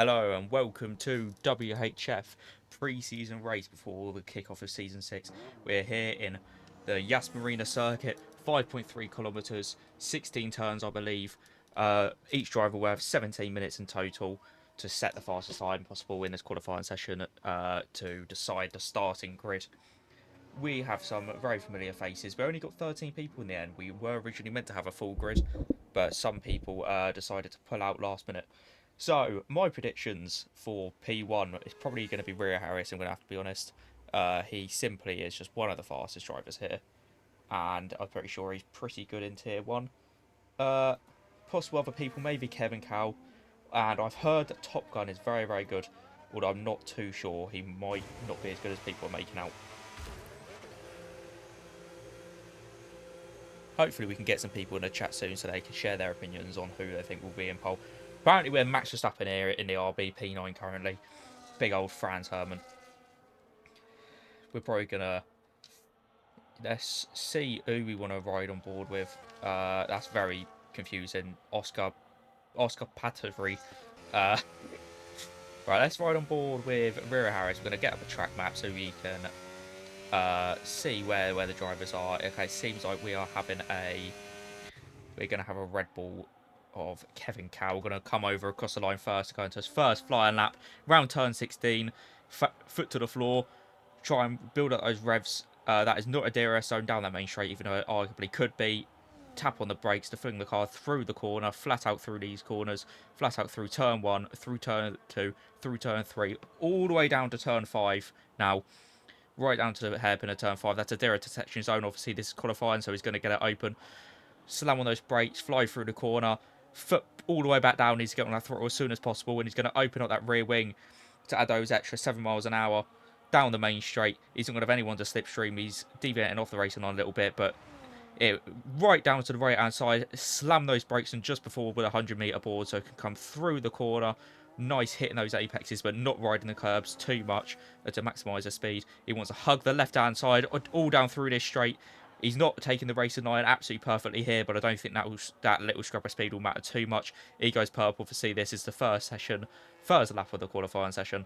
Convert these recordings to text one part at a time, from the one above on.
Hello and welcome to WHF pre-season race before the kick-off of Season 6. We're here in the Yas Marina circuit, 5.3 kilometres, 16 turns I believe. Each driver will have 17 minutes in total to set the fastest time possible in this qualifying session to decide the starting grid. We have some very familiar faces. We only got 13 people in the end. We were originally meant to have a full grid, but some people decided to pull out last minute. So, my predictions for P1 is probably going to be Rio Harris, I'm going to have to be honest. He simply is just one of the fastest drivers here, and I'm pretty sure he's pretty good in Tier 1. Uh, Possible other people, maybe Kevin Cow, and I've heard that Top Gun is very, very good, although I'm not too sure. He might not be as good as people are making out. Hopefully we can get some people in the chat soon so they can share their opinions on who they think will be in pole. Apparently we're Max Verstappen here in the RB9 currently. Big old Franz Herman. We're probably going to... Let's see who we want to ride on board with. That's very confusing. Oscar Patavry. Right, let's ride on board with Rio Harris. We're going to get up a track map so we can see where the drivers are. Okay, seems like we're going to have a Red Bull of Kevin Cow. We're going to come over across the line first, go into his first flying lap, round turn 16, foot to the floor, try and build up those revs. That is not a DRS zone down that main straight, even though it arguably could be. Tap on the brakes to fling the car through the corner, flat out through these corners, flat out through turn 1, through turn 2, through turn 3, all the way down to turn 5 now. Right down to the hairpin of turn 5. That's a DRS detection zone. Obviously, this is qualifying, so he's going to get it open. Slam on those brakes, fly through the corner, foot all the way back down. Needs to get on that throttle as soon as possible, and he's going to open up that rear wing to add those extra 7 miles an hour down the main straight. He's not going to have anyone to slipstream. He's deviating off the racing line a little bit, but right down to the right hand side, slam those brakes and just before with a 100-meter board so it can come through the corner. Nice hitting those apexes, but not riding the curbs too much to maximise the speed. He wants to hug the left hand side all down through this straight. He's not taking the racing line absolutely perfectly here, but I don't think that little scrap of speed will matter too much. He goes purple for C. This is the first lap of the qualifying session.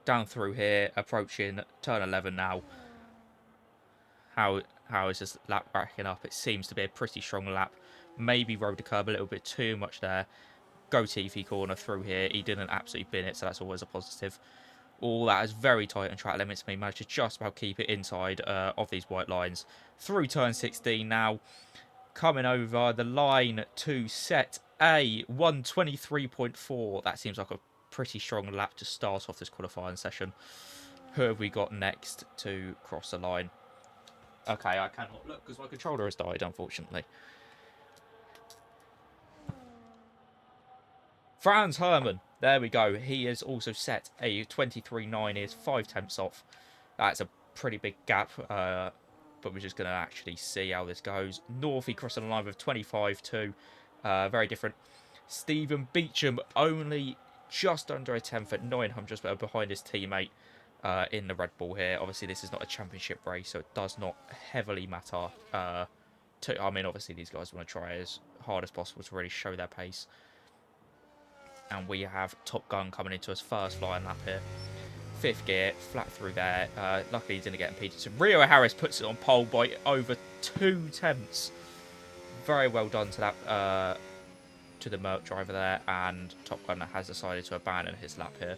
Down through here, approaching turn 11 now. How is this lap racking up? It seems to be a pretty strong lap. Maybe rode the curb a little bit too much there. Go Tiffy corner through here. He didn't absolutely bin it, so that's always a positive. All that is very tight on track limits. He managed to just about keep it inside of these white lines. Through turn 16 now. Coming over the line to set a 123.4. That seems like a pretty strong lap to start off this qualifying session. Who have we got next to cross the line? Okay, I cannot look because my controller has died, unfortunately. Franz Herman. There we go. He has also set a 23.9. He is 5 tenths off. That's a pretty big gap, but we're just going to actually see how this goes. Northie crossing the line with 25.2. Very different. Stephen Beecham only just under a 10th at 900, but behind his teammate in the Red Bull here. Obviously, this is not a championship race, so it does not heavily matter. I mean, obviously, these guys want to try as hard as possible to really show their pace. And we have Top Gun coming into his first flying lap here. 5th gear, flat through there. Luckily, he didn't get impeded. So Rio Harris puts it on pole by over 2 tenths. Very well done to that to the Merc driver there. And Top Gun has decided to abandon his lap here.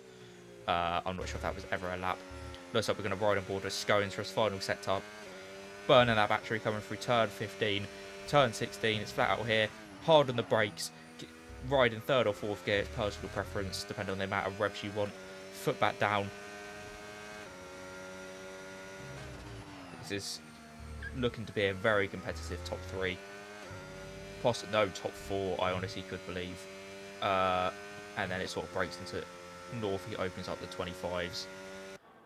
I'm not sure if that was ever a lap. Looks like we're going to ride on board with Scoins for his final setup. Burning that battery coming through turn 15. Turn 16, it's flat out here. Hard on the brakes. Ride in 3rd or 4th gear, it's personal preference, depending on the amount of revs you want. Foot back down. This is looking to be a very competitive top 3. No, top 4, I honestly could believe. And then it sort of breaks into north. He opens up the 25s.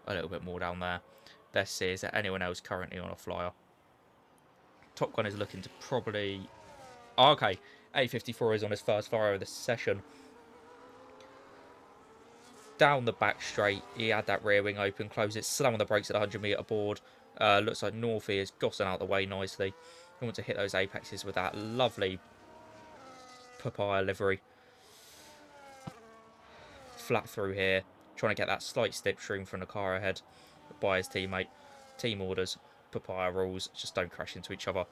A little bit more down there. Let's see, is there anyone else currently on a flyer? Top Gun is looking to probably... Oh, okay. 854 is on his first flyer of the session. Down the back straight, he had that rear wing open, close it, slam on the brakes at the 100-meter board. Looks like Northie is gossing out the way nicely. He wants to hit those apexes with that lovely papaya livery. flat through here, trying to get that slight slipstream from the car ahead by his teammate. Team orders, papaya rules, just don't crash into each other.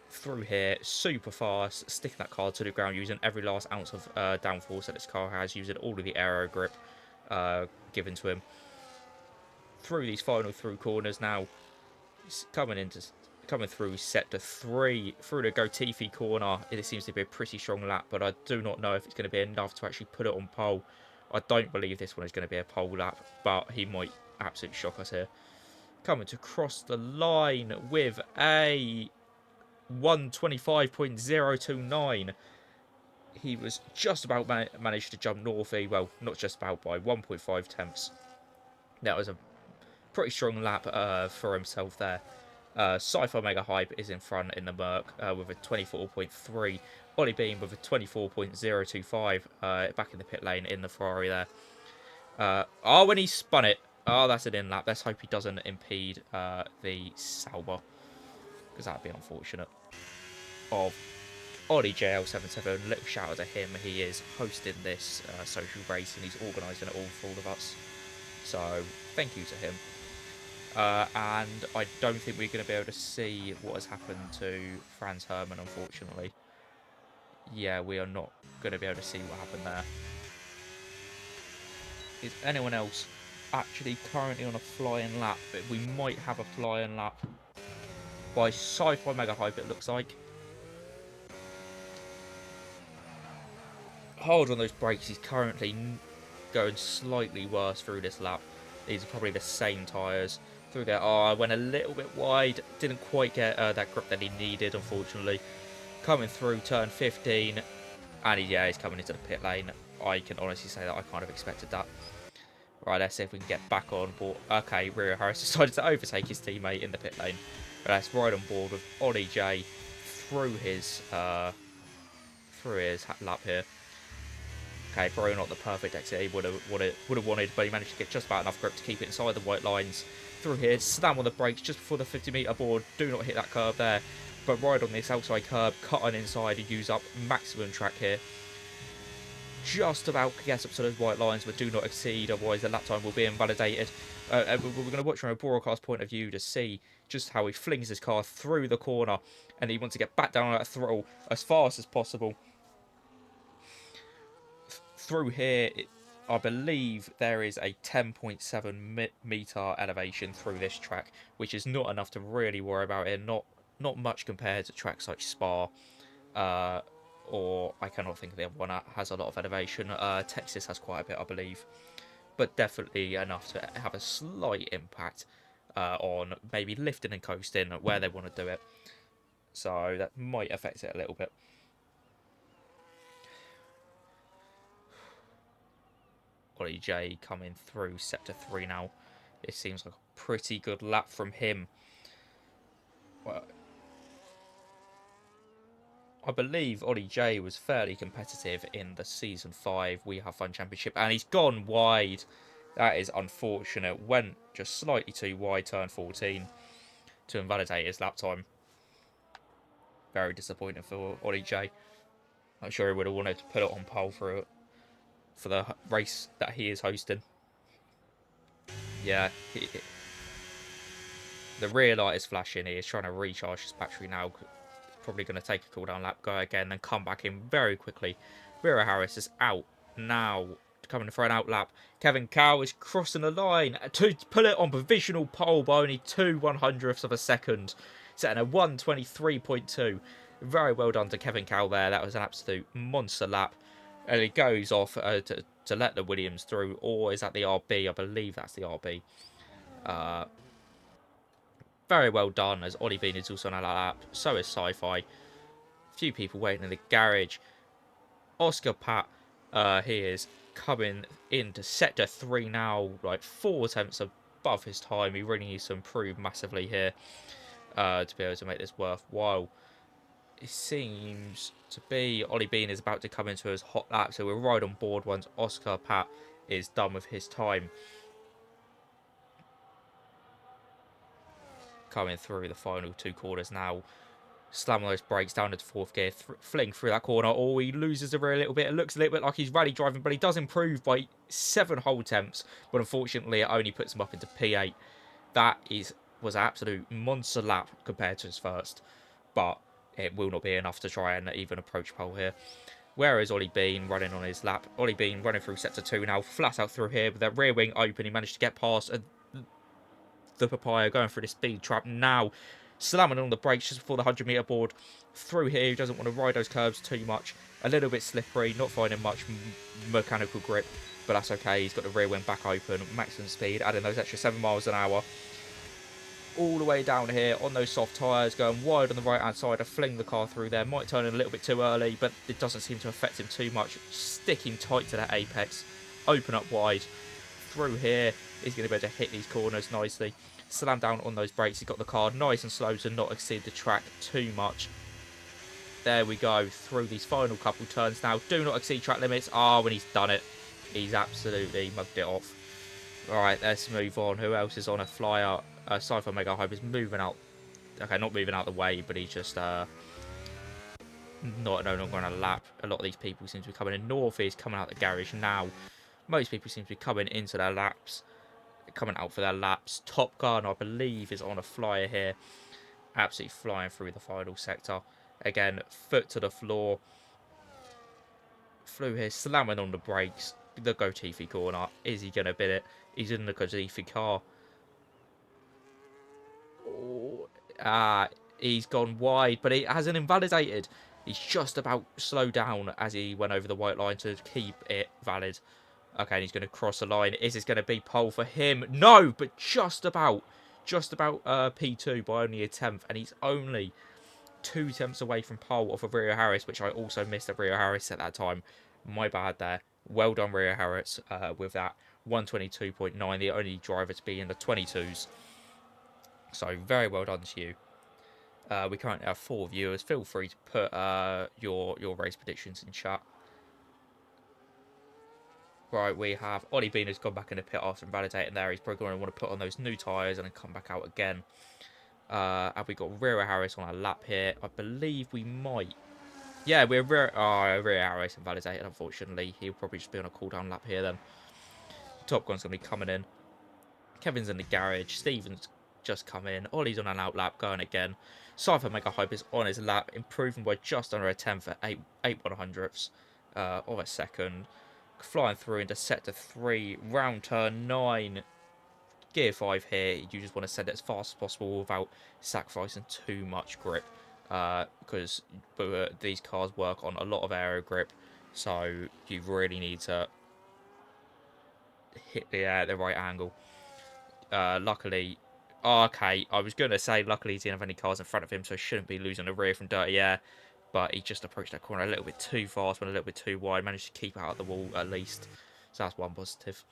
Through here, super fast, sticking that car to the ground, using every last ounce of downforce that this car has, using all of the aero grip given to him. Through these final through corners now, coming through sector 3, through the Gotifi corner. It seems to be a pretty strong lap, but I do not know if it's going to be enough to actually put it on pole. I don't believe this one is going to be a pole lap, but he might absolutely shock us here. Coming to cross the line with a 125.029. He was just about managed to jump Northy. Well, not just about, by 1.5 tenths. That was a pretty strong lap for himself there. Sci-Fi Mega Hype is in front in the Merc with a 24.3. Ollie Beam with a 24.025 back in the pit lane in the Ferrari there. Oh, when he spun it. Oh, that's an in lap. Let's hope he doesn't impede the Sauber, because that'd be unfortunate. Of Ollie JL77, little shout out to him. He is hosting this social race and he's organising it all for all of us. So thank you to him. And I don't think we're going to be able to see what has happened to Franz Hermann, unfortunately. Yeah, we are not going to be able to see what happened there. Is anyone else actually currently on a flying lap? We might have a flying lap by Sci-Fi Mega Hype, it looks like. Hold on those brakes. He's currently going slightly worse through this lap. These are probably the same tyres. Through there. Oh, I went a little bit wide. Didn't quite get that grip that he needed, unfortunately. Coming through turn 15. And he's coming into the pit lane. I can honestly say that I kind of expected that. Right, let's see if we can get back on board. Okay, Rio Harris decided to overtake his teammate in the pit lane. But let's ride on board with Ollie J through his lap here. Okay, probably not the perfect exit he would have wanted, but he managed to get just about enough grip to keep it inside the white lines. Through here, slam on the brakes just before the 50-metre board. Do not hit that curb there, but ride on this outside curb, cut on inside and use up maximum track here. Just about get up to those white lines, but do not exceed, otherwise the lap time will be invalidated. We're going to watch from a broadcast point of view to see just how he flings his car through the corner, and he wants to get back down on that throttle as fast as possible. Through here, I believe there is a 10.7 meter elevation through this track, which is not enough to really worry about it. Not much compared to tracks like Spa, or I cannot think of the other one that has a lot of elevation. Texas has quite a bit, I believe, but definitely enough to have a slight impact on maybe lifting and coasting where they want to do it. So that might affect it a little bit. Ollie J coming through sector 3 now. It seems like a pretty good lap from him. Well, I believe Ollie J was fairly competitive in the Season 5 We Have Fun Championship, and he's gone wide. That is unfortunate. Went just slightly too wide, turn 14, to invalidate his lap time. Very disappointing for Ollie J. I'm sure he would have wanted to put it on pole for the race that he is hosting. Yeah, the rear light is flashing. He is trying to recharge his battery now. Probably going to take a cooldown lap, go again, then come back in very quickly. Vera Harris is out now, coming for an out lap. Kevin Cow is crossing the line to put it on provisional pole by only 2/100ths of a second, setting a 1:23.2. Very well done to Kevin Cow there. That was an absolute monster lap. And he goes off to let the Williams through, or is that the RB? I believe that's the RB. Very well done, as Ollie Bean is also on a lap. So is Sci-Fi. Few people waiting in the garage. Oscar Pat, he is coming into sector 3 now, like 4 attempts above his time. He really needs to improve massively here to be able to make this worthwhile. It seems to be Ollie Bean is about to come into his hot lap, so we'll ride on board once Oscar Pat is done with his time. Coming through the final 2 quarters now. Slam on those brakes down into 4th gear, fling through that corner. Oh, he loses the rear a little bit. It looks a little bit like he's rally driving, but he does improve by 7 whole attempts. But unfortunately, it only puts him up into P8. That was an absolute monster lap compared to his first. But it will not be enough to try and even approach pole here. Where is Ollie Bean running on his lap? Ollie Bean running through sector 2 now, flat out through here with that rear wing open. He managed to get past the Papaya, going through the speed trap now, slamming on the brakes just before the 100-meter board. Through here, he doesn't want to ride those curbs too much. A little bit slippery, not finding much mechanical grip, but that's okay. He's got the rear wing back open, maximum speed, adding those extra 7 miles an hour. All the way down here on those soft tyres, going wide on the right hand side to fling the car through there. Might turn in a little bit too early, but it doesn't seem to affect him too much. Sticking tight to that apex, open up wide. Through here, he's going to be able to hit these corners nicely. Slam down on those brakes. He's got the car nice and slow to not exceed the track too much. There we go, through these final couple turns now. Do not exceed track limits. Ah, when he's done it, he's absolutely mugged it off. Alright, let's move on. Who else is on a flyer? Cypher Mega Hype is moving out. Okay, not moving out the way, but he's just no longer on a lap. A lot of these people seem to be coming in. North is coming out the garage now. Most people seem to be coming into their laps. Coming out for their laps. Top Gun, I believe, is on a flyer here. Absolutely flying through the final sector. Again, foot to the floor. Flew here, slamming on the brakes. The Gotifi corner. Is he going to bid it? He's in the Gotifi car. Oh, he's gone wide, but it hasn't invalidated. He's just about slowed down as he went over the white line to keep it valid. Okay, and he's going to cross the line. Is this going to be pole for him? No, but just about P2 by only a tenth, and he's only 2 tenths away from pole off of Rio Harris, which I also missed at Rio Harris at that time. My bad there. Well done, Rio Harris, with that 122.9, the only driver to be in the 22s. So very well done to you. We currently have 4 viewers. Feel free to put your race predictions in chat. Right, we have Ollie Bean has gone back in the pit after invalidating there. He's probably going to want to put on those new tyres and then come back out again. Have we got Rio Harris on a lap here? I believe we might. Yeah, we're Rio Harris invalidated, unfortunately. He'll probably just be on a cooldown lap here then. Top Gun's going to be coming in. Kevin's in the garage. Steven's just come in. Ollie's on an out lap, going again. Cypher Mega Hype is on his lap, improving by just under a tenth at 8/100ths of a second. Flying through into sector 3, round turn 9, gear 5 here. You just want to send it as fast as possible without sacrificing too much grip, because these cars work on a lot of aero grip, so you really need to hit the right angle. Luckily, okay, I was going to say luckily he didn't have any cars in front of him, so he shouldn't be losing the rear from dirty air. But he just approached that corner a little bit too fast, went a little bit too wide, managed to keep out of the wall at least. So that's one positive.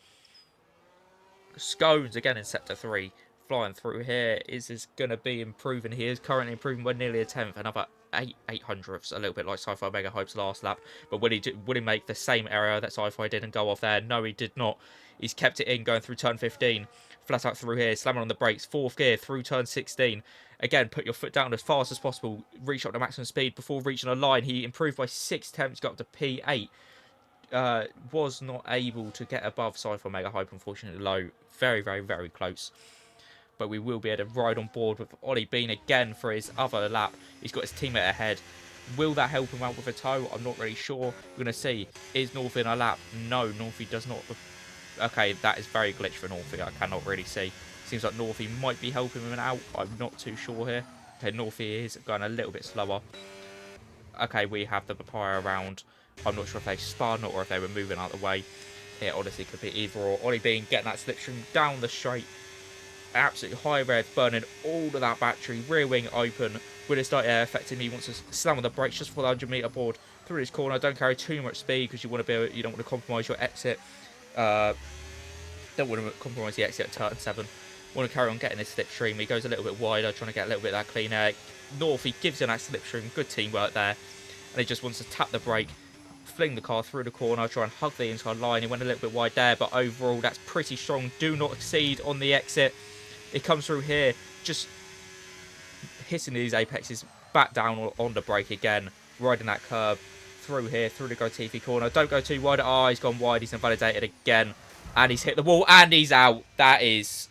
Scones again in sector 3, flying through here. Is this going to be improving? He is currently improving by nearly a tenth, another 8/800ths, a little bit like Sci-Fi Mega Hype's last lap. But would he make the same error that Sci-Fi did and go off there? No, he did not. He's kept it in, going through turn 15. Flat out through here, slamming on the brakes, 4th gear through turn 16. Again, put your foot down as fast as possible, reach up to maximum speed before reaching a line. He improved by 6 attempts, got up to P8. Was not able to get above Sci-Fi Mega Hype, unfortunately low. Very, very, very close. But we will be able to ride on board with Ollie Bean again for his other lap. He's got his teammate ahead. Will that help him out with a tow? I'm not really sure. We're going to see. Is Northie in a lap? No, Northie does not. Okay, that is very glitch for Northie. I cannot really see. Seems like Northie might be helping him out. I'm not too sure here. Okay, Northie is going a little bit slower. Okay, we have the Papaya around. I'm not sure if they spun or if they were moving out of the way. It honestly could be either or. Ollie Bean getting that slipstream down the straight. Absolutely high red, burning all of that battery. Rear wing open. With his start air affecting me, he wants to slam on the brakes just for the 100-meter board. Through his corner, don't carry too much speed because you want to be. You don't want to compromise your exit. Don't want to compromise the exit at turn 7. Want to carry on getting this slipstream. He goes a little bit wider, trying to get a little bit of that clean air. Northie gives him that slipstream. Good teamwork there. And he just wants to tap the brake, fling the car through the corner, try and hug the inside line. He went a little bit wide there, but overall that's pretty strong. Do not exceed on the exit. It comes through here, just hitting these apexes back down on the break again, riding that curb through here, through the Gotifi corner. Don't go too wide. Oh, he's gone wide. He's invalidated again. And he's hit the wall, and he's out. That is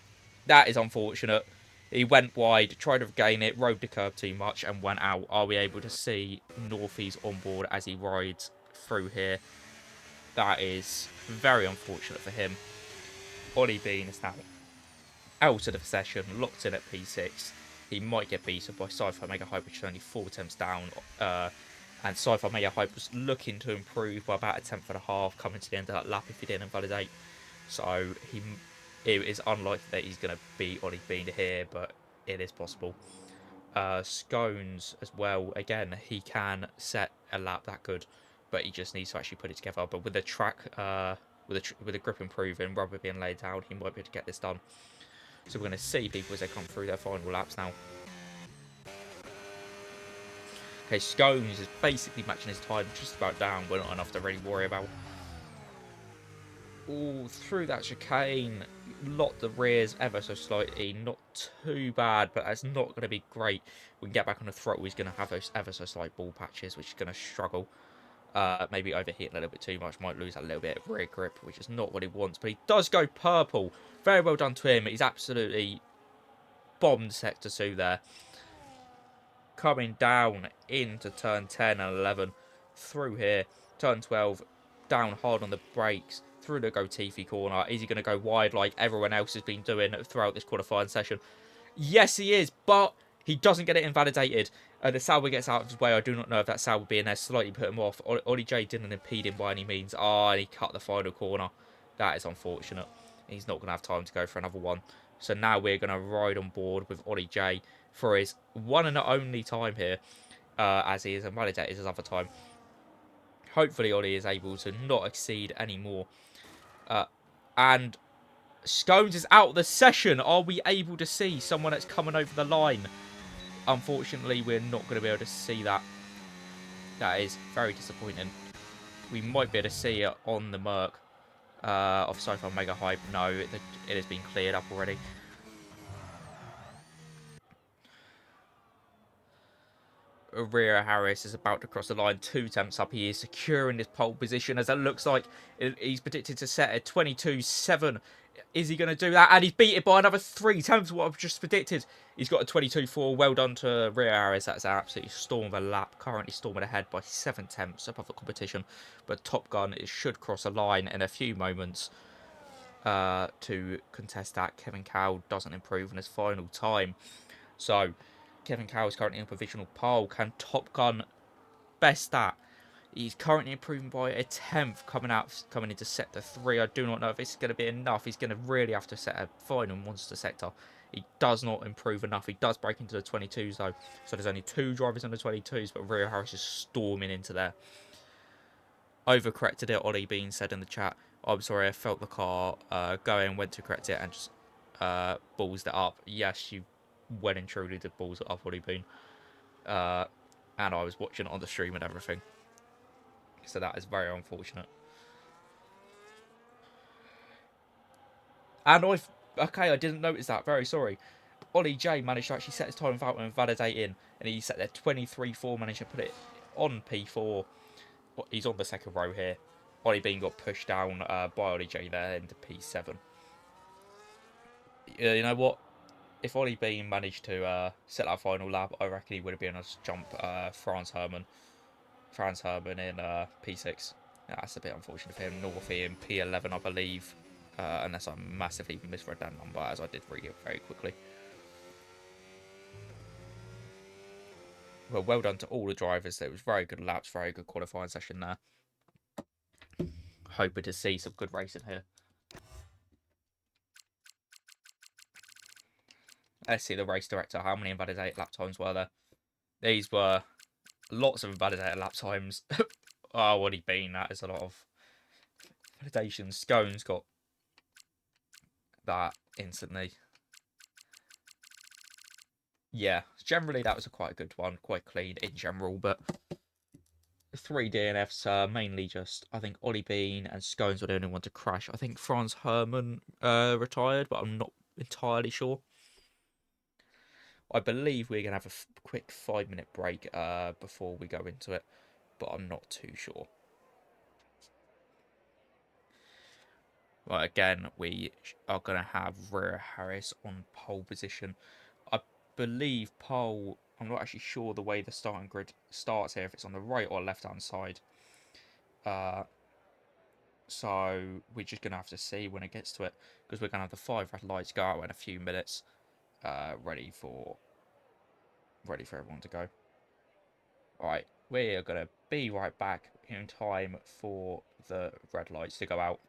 unfortunate. He went wide, tried to regain it, rode the curb too much, and went out. Are we able to see Northies on board as he rides through here? That is very unfortunate for him. Ollie Bean is now out of the session, locked in at P6. He might get beaten by Sci-Fi Mega Hype, which is only 4 attempts down. And Sci-Fi Mega Hype was looking to improve by about a tenth and a half, coming to the end of that lap if he didn't invalidate. So it is unlikely that he's going to beat Ollie Bean here, but it is possible. Scones as well. Again, he can set a lap that good, but he just needs to actually put it together. But with the track, with the grip improving, rubber being laid down, he might be able to get this done. So we're going to see people as they come through their final laps now. Okay, Scones is basically matching his time just about down, but not enough to really worry about. All through that chicane, locked the rears ever so slightly. Not too bad, but that's not going to be great. We can get back on the throttle. He's going to have those ever so slight ball patches, which is going to struggle. Maybe overheating a little bit too much. Might lose a little bit of rear grip, which is not what he wants. But he does go purple. Very well done to him. He's absolutely bombed Sector 2 there. Coming down into turn 10 and 11. Through here. Turn 12. Down hard on the brakes. Through the Gotifi corner. Is he going to go wide like everyone else has been doing throughout this qualifying session? Yes, he is. But he doesn't get it invalidated. The Sauber gets out of his way. I do not know if that Sauber being there slightly put him off. Ollie J didn't impede him by any means. And he cut the final corner. That is unfortunate. He's not going to have time to go for another one. So now we're going to ride on board with Ollie J for his one and only time here. As he is invalidated his other time. Hopefully Ollie is able to not exceed anymore. And Scones is out of the session. Are we able to see someone that's coming over the line? Unfortunately, we're not going to be able to see that. That is very disappointing. We might be able to see it on the Merc of Sci-Fi Mega Hype. No, it has been cleared up already. Ria Harris is about to cross the line 2 attempts up. He is securing his pole position as it looks like he's predicted to set at 22.7. Is he going to do that? And he's beat it by another 3 attempts, what I've just predicted. He's got a 22.4. Well done to Ria Harris. That's an absolutely storm of a lap. Currently storming ahead by 7 attempts above the competition. But Top Gun should cross a line in a few moments to contest that. Kevin Cowell doesn't improve in his final time. So Kevin Cowell is currently in provisional pole. Can Top Gun best that? He's currently improving by a tenth coming into sector 3. I do not know if it's going to be enough. He's going to really have to set a final monster sector. He does not improve enough. He does break into the 22s though. So there's only 2 drivers on the 22s, but Rio Harris is storming into there. Overcorrected it, Ollie Bean said in the chat. I'm sorry, I felt the car going, went to correct it and just ballsed it up. Yes, you well and truly did balls it up, Ollie Bean. And I was watching it on the stream and everything. So that is very unfortunate. And I didn't notice that. Very sorry. Ollie J managed to actually set his time without invalidating. And he set there 23.4, managed to put it on P4. He's on the second row here. Ollie Bean got pushed down by Ollie J there into P7. You know what? If Ollie Bean managed to set that final lap, I reckon he would have been able to jump Franz Hermann in P6. That's a bit unfortunate for him. Northie in P11, I believe. Unless I massively misread that number, as I did read it very quickly. Well done to all the drivers. It was very good laps, very good qualifying session there. Hoping to see some good racing here. Let's see the race director. How many invalidated lap times were there? These were lots of invalidated lap times. Oh, what he been? That is a lot of validations. Scones got that instantly. Yeah, generally that was a quite good one. Quite clean in general, but 3 DNFs, mainly just, I think Ollie Bean and Scones were the only one to crash. I think Franz Hermann retired, but I'm not entirely sure. I believe we're going to have a quick 5-minute break before we go into it, but I'm not too sure. Right, again, we are going to have Rhea Harris on pole position. I believe pole, I'm not actually sure the way the starting grid starts here, if it's on the right or left-hand side. So we're just going to have to see when it gets to it, because we're going to have the 5 red lights go out in a few minutes, ready for everyone to go. Alright, we are going to be right back in time for the red lights to go out.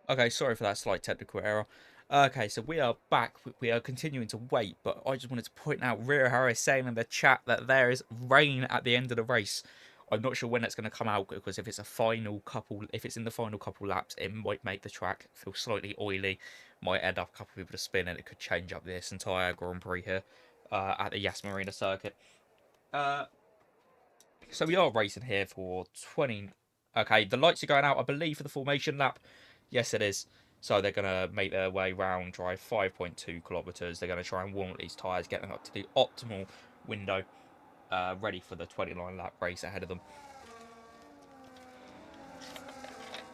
Okay, sorry for that slight technical error. Okay, so we are back. We are continuing to wait, but I just wanted to point out Rhea Harris saying in the chat that there is rain at the end of the race. I'm not sure when it's going to come out, because if it's in the final couple laps, it might make the track feel slightly oily, might end up a couple of people to spin, and it could change up this entire Grand Prix here at the Yas Marina circuit. So we are racing here for 20. Okay, the lights are going out, I believe, for the formation lap. Yes, it is. So they're going to make their way round, drive 5.2 kilometres. They're going to try and warm up these tyres, get them up to the optimal window, ready for the 29-lap race ahead of them.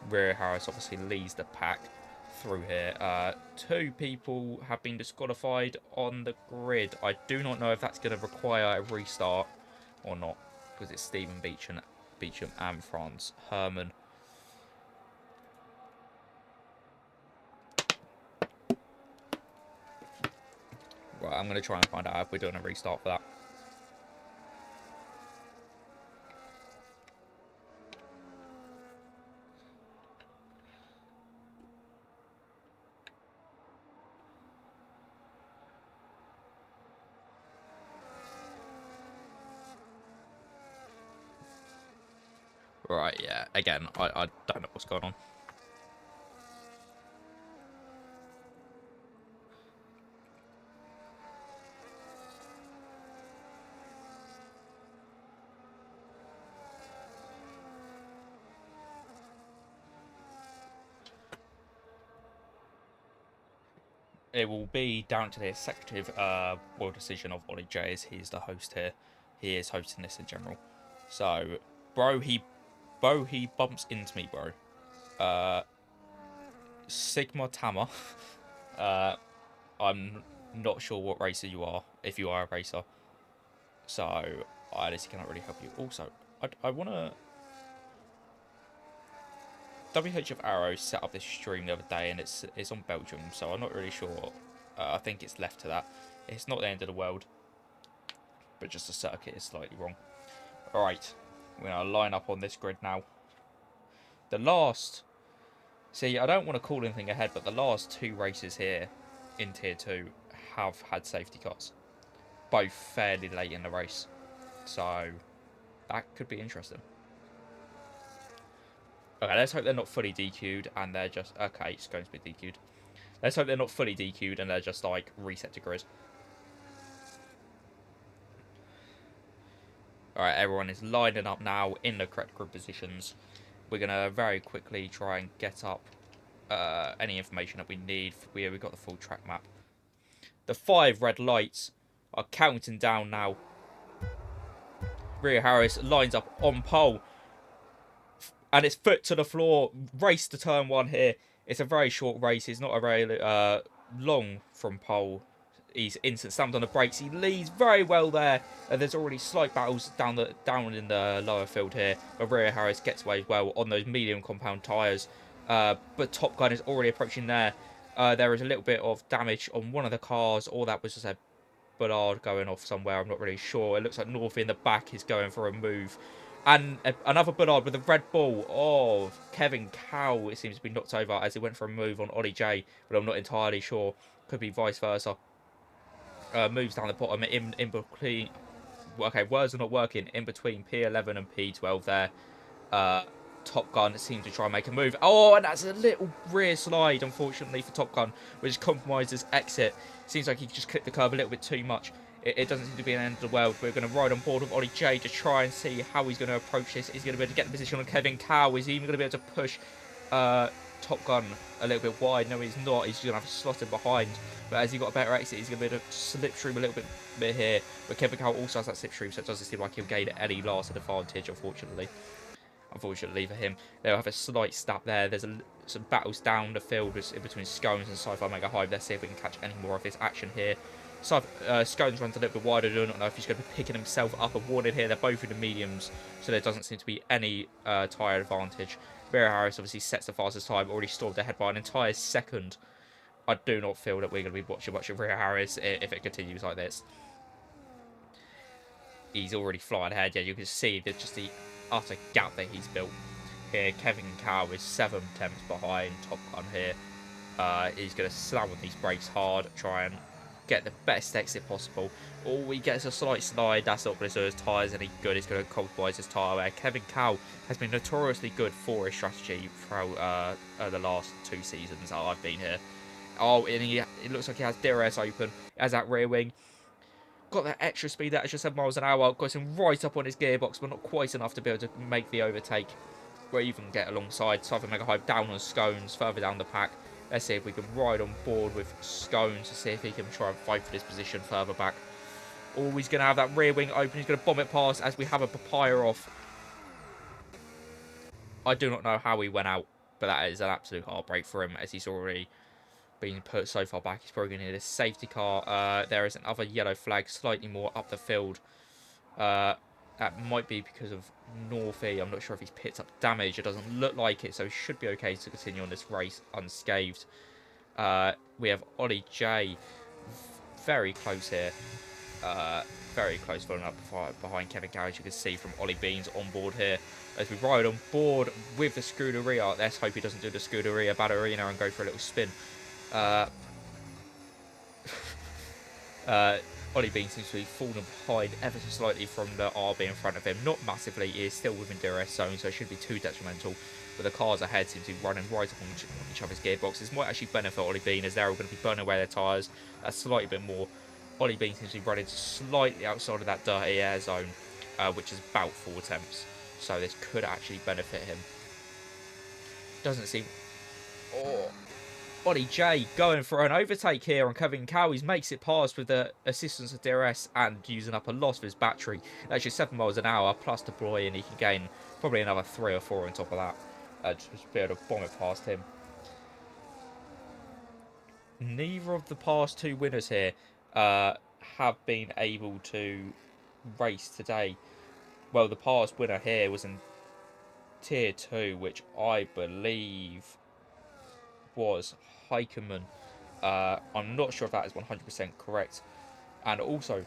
Rhea Harris obviously leads the pack through here. 2 people have been disqualified on the grid. I do not know if that's going to require a restart or not, because it's Stephen Beecham and Franz Herman. Right, I'm going to try and find out if we're doing a restart for that. Right, yeah. Again, I don't know what's going on. It will be down to the executive world decision of Ollie J, as he is the host here. He is hosting this in general. So, he bumps into me, bro. Sigma Tammer. I'm not sure what racer you are, if you are a racer. So, I honestly cannot really help you. Also, I want to... WHF Arrow set up this stream the other day, and it's on Belgium, so I'm not really sure. I think it's left to that. It's not the end of the world, but just the circuit is slightly wrong. Alright, we're going to line up on this grid now. The last See, I don't want to call anything ahead, but the last 2 races here in Tier 2 have had safety cars, both fairly late in the race. So that could be interesting. Okay, let's hope they're not fully DQ'd and they're just... Okay, it's going to be DQ'd. Let's hope they're not fully DQ'd and they're just, like, reset to grid. Alright, everyone is lining up now in the correct grid positions. We're going to very quickly try and get up any information that we need. We've got the full track map. The 5 red lights are counting down now. Rhea Harris lines up on pole. And it's foot to the floor. Race to turn 1 here. It's a very short race. It's not a very long from pole. He's instant stamped on the brakes. He leads very well there. There's already slight battles down in the lower field here. But Rhea Harris gets away well on those medium compound tyres. But Top Gun is already approaching there. There is a little bit of damage on one of the cars. Or that was just a Ballard going off somewhere. I'm not really sure. It looks like North in the back is going for a move. And another Ballard with a Red Bull of Kevin Cow. It seems to be knocked over as he went for a move on Ollie J. But I'm not entirely sure. Could be vice versa. Moves down the bottom in between. Okay, words are not working. In between P11 and P12 there. Top Gun seems to try and make a move. Oh, and that's a little rear slide, unfortunately, for Top Gun, which compromises exit. Seems like he just clipped the curb a little bit too much. It doesn't seem to be an end of the world. We're going to ride on board with Ollie J to try and see how he's going to approach this. He's going to be able to get the position on Kevin Cow. Is he even going to be able to push Top Gun a little bit wide? No, he's not. He's going to have to slot him behind. But as he got a better exit, he's going to be able to slipstream a little bit here. But Kevin Cow also has that slipstream, so it doesn't seem like he'll gain any lasting advantage, unfortunately. Unfortunately for him, they'll have a slight stop there. There's some battles down the field in between Scones and Sci-Fi Mega Hive. Let's see if we can catch any more of this action here. Scones runs a little bit wider. I don't know if he's going to be picking himself up and warning here. They're both in the mediums, so there doesn't seem to be any tyre advantage. Vera Harris obviously sets the fastest time, already stalled ahead by an entire second. I do not feel that we're going to be watching much of Vera Harris if it continues like this. He's already flying ahead. Yeah, you can see that just the utter gap that he's built here. Kevin Cow is 7 tenths behind Top Gun here. He's going to slam on these brakes hard, try and get the best exit possible. All he gets a slight slide. That's not going to do his tyres any good. He's going to compromise his tyre wear. Kevin Cow has been notoriously good for his strategy throughout the last 2 seasons that I've been here. Oh, and it looks like he has DRS open. He has that rear wing. Got that extra speed, that extra 7 miles an hour. Got him right up on his gearbox, but not quite enough to be able to make the overtake. Or even get alongside. Sci-Fi Mega Hive down on Scones, further down the pack. Let's see if we can ride on board with Scones to see if he can try and fight for this position further back. Oh, he's going to have that rear wing open. He's going to bomb it past as we have a papaya off. I do not know how he went out, but that is an absolute heartbreak for him as he's already been put so far back. He's probably going to need a safety car. There is another yellow flag slightly more up the field. That might be because of Northy. I'm not sure if he's picked up damage. It doesn't look like it, so he should be okay to continue on this race unscathed. We have Ollie J very close here. Very close, following up behind Kevin Cow, as you can see from Ollie Beans on board here. As we ride on board with the Scuderia. Let's hope he doesn't do the Scuderia Ballerina and go for a little spin. Ollie Bean seems to be falling behind ever so slightly from the RB in front of him. Not massively, he is still within DRS zone, so it shouldn't be too detrimental. But the cars ahead seem to be running right up on each other's gearboxes. This might actually benefit Ollie Bean as they're all going to be burning away their tyres a slightly bit more. Ollie Bean seems to be running slightly outside of that dirty air zone, which is about 4 tenths. So this could actually benefit him. Doesn't seem... Oh... Ollie J going for an overtake here on Kevin Cow. He makes it past with the assistance of DRS and using up a lot of his battery. That's just 7 miles an hour plus deploy, and he can gain probably another 3 or 4 on top of that. Just be able to bomb it past him. Neither of the past 2 winners here have been able to race today. Well, the past winner here was in Tier 2, which I believe was Heikeman. I'm not sure if that is 100% correct. And also,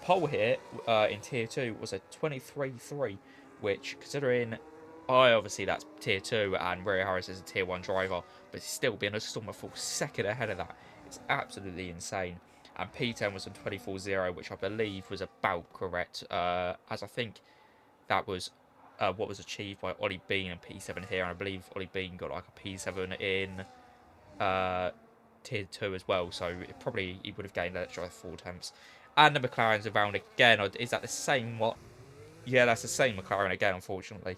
pole here in Tier 2 was a 23.3, which, considering I obviously that's tier 2 and Ray Harris is a tier 1 driver, but still being a storm a full second ahead of that. It's absolutely insane. And P10 was on 24.0, which I believe was about correct, as I think that was what was achieved by Ollie Bean and P7 here. And I believe Ollie Bean got like a P7 in tier 2 as well, so probably he would have gained an extra 4 attempts. And the McLaren's around again. Is that the same what? Yeah, that's the same McLaren again, unfortunately.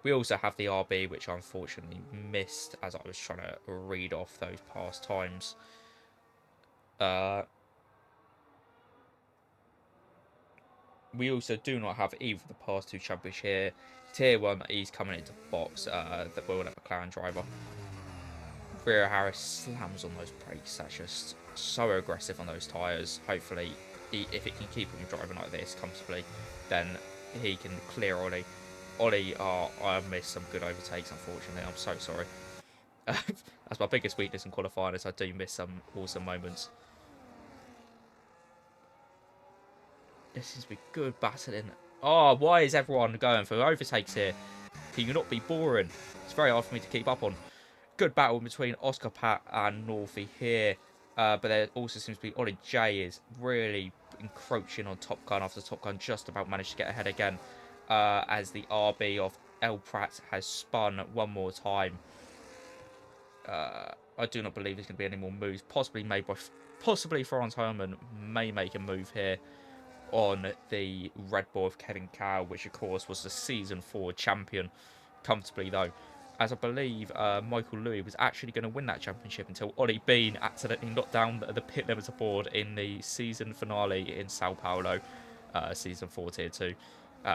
We also have the RB, which I unfortunately missed as I was trying to read off those past times. We also do not have either of the past 2 champions here. Tier 1, he's coming into box, the World McLaren driver. Rio Harris slams on those brakes. That's just so aggressive on those tyres. Hopefully, if it can keep him driving like this comfortably, then he can clear Ollie. Ollie, I've missed some good overtakes, unfortunately. I'm so sorry. That's my biggest weakness in qualifying, is I do miss some awesome moments. This seems to be good battling. Oh, why is everyone going for overtakes here? Can you not be boring? It's very hard for me to keep up on. Good battle between Oscar Pat and Northie here. But there also seems to be Ollie J is really encroaching on Top Gun after Top Gun just about managed to get ahead again. As the RB of El Prat has spun one more time. I do not believe there's going to be any more moves. Possibly made by... Possibly Franz Herman may make a move here on the Red Bull of Kevin Cow, which of course was the Season 4 champion. Comfortably though, as I believe Michael Louis was actually going to win that championship until Ollie Bean accidentally knocked down the pit limiter board in the season finale in Sao Paulo, Season 4 Tier 2,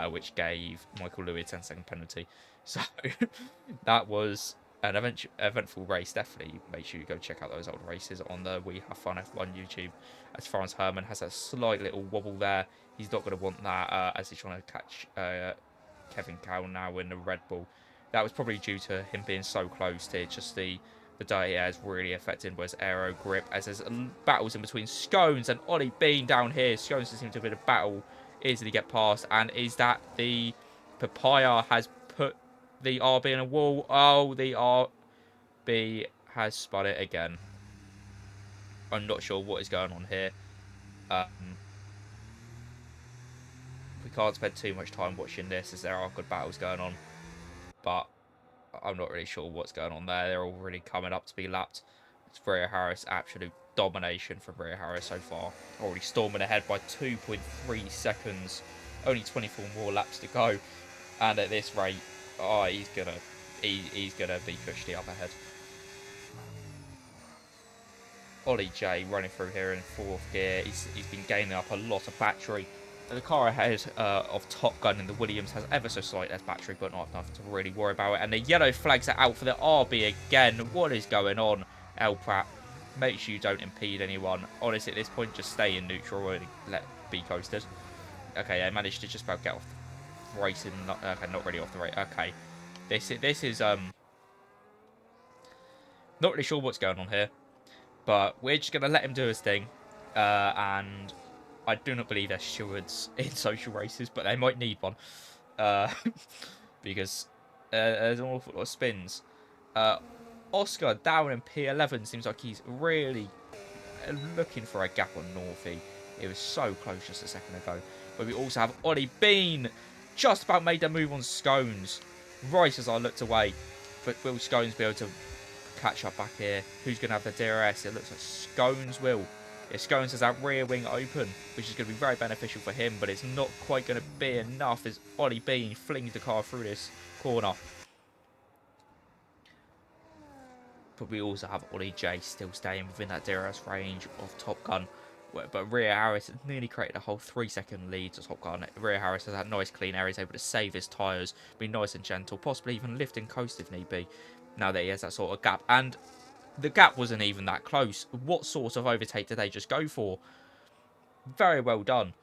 which gave Michael Louis a 10-second penalty. So that was an eventful race. Definitely make sure you go check out those old races on the We Have Fun F1 YouTube. As Franz Herman has a slight little wobble there. He's not going to want that as he's trying to catch Kevin Cow now in the Red Bull. That was probably due to him being so close to just the dirt is really affected by his aero grip, as there's battles in between Scones and Ollie Bean down here. Scones seems to have been a battle easily get past, and is that the Papaya has put the RB in a wall? Oh, the RB has spun it again. I'm not sure what is going on here. We can't spend too much time watching this as there are good battles going on, but I'm not really sure what's going on there. They're all really coming up to be lapped. It's Rio Harris, absolute domination from Rio Harris so far. Already storming ahead by 2.3 seconds. Only 24 more laps to go. And at this rate, oh, he's gonna be pushed up ahead. Ollie J running through here in 4th gear. He's been gaining up a lot of battery. The car ahead of Top Gun in the Williams has ever so slight less battery, but not enough to really worry about it. And the yellow flags are out for the RB again. What is going on, El Prat? Make sure you don't impede anyone. Honestly, at this point, just stay in neutral and let be coasted. Okay, I managed to just about get off the racing. Okay, not really off the race. Okay, this is not really sure what's going on here, but we're just gonna let him do his thing, and I do not believe they're stewards in social races, but they might need one. Because there's an awful lot of spins. Oscar down in P11 seems like he's really looking for a gap on Northie. It was so close just a second ago. But we also have Ollie Bean. Just about made their move on Scones. Right as I looked away. But will Scones be able to catch up back here? Who's going to have the DRS? It looks like Scones will. If Scones has that rear wing open, which is going to be very beneficial for him, but it's not quite going to be enough as Ollie Bean flings the car through this corner. But we also have Ollie J still staying within that DRS range of Top Gun. But Rio Harris has nearly created a whole 3-second lead to Top Gun. Rio Harris has that nice clean air. He's able to save his tyres, be nice and gentle, possibly even lift and coast if need be, now that he has that sort of gap. And the gap wasn't even that close. What sort of overtake did they just go for? Very well done.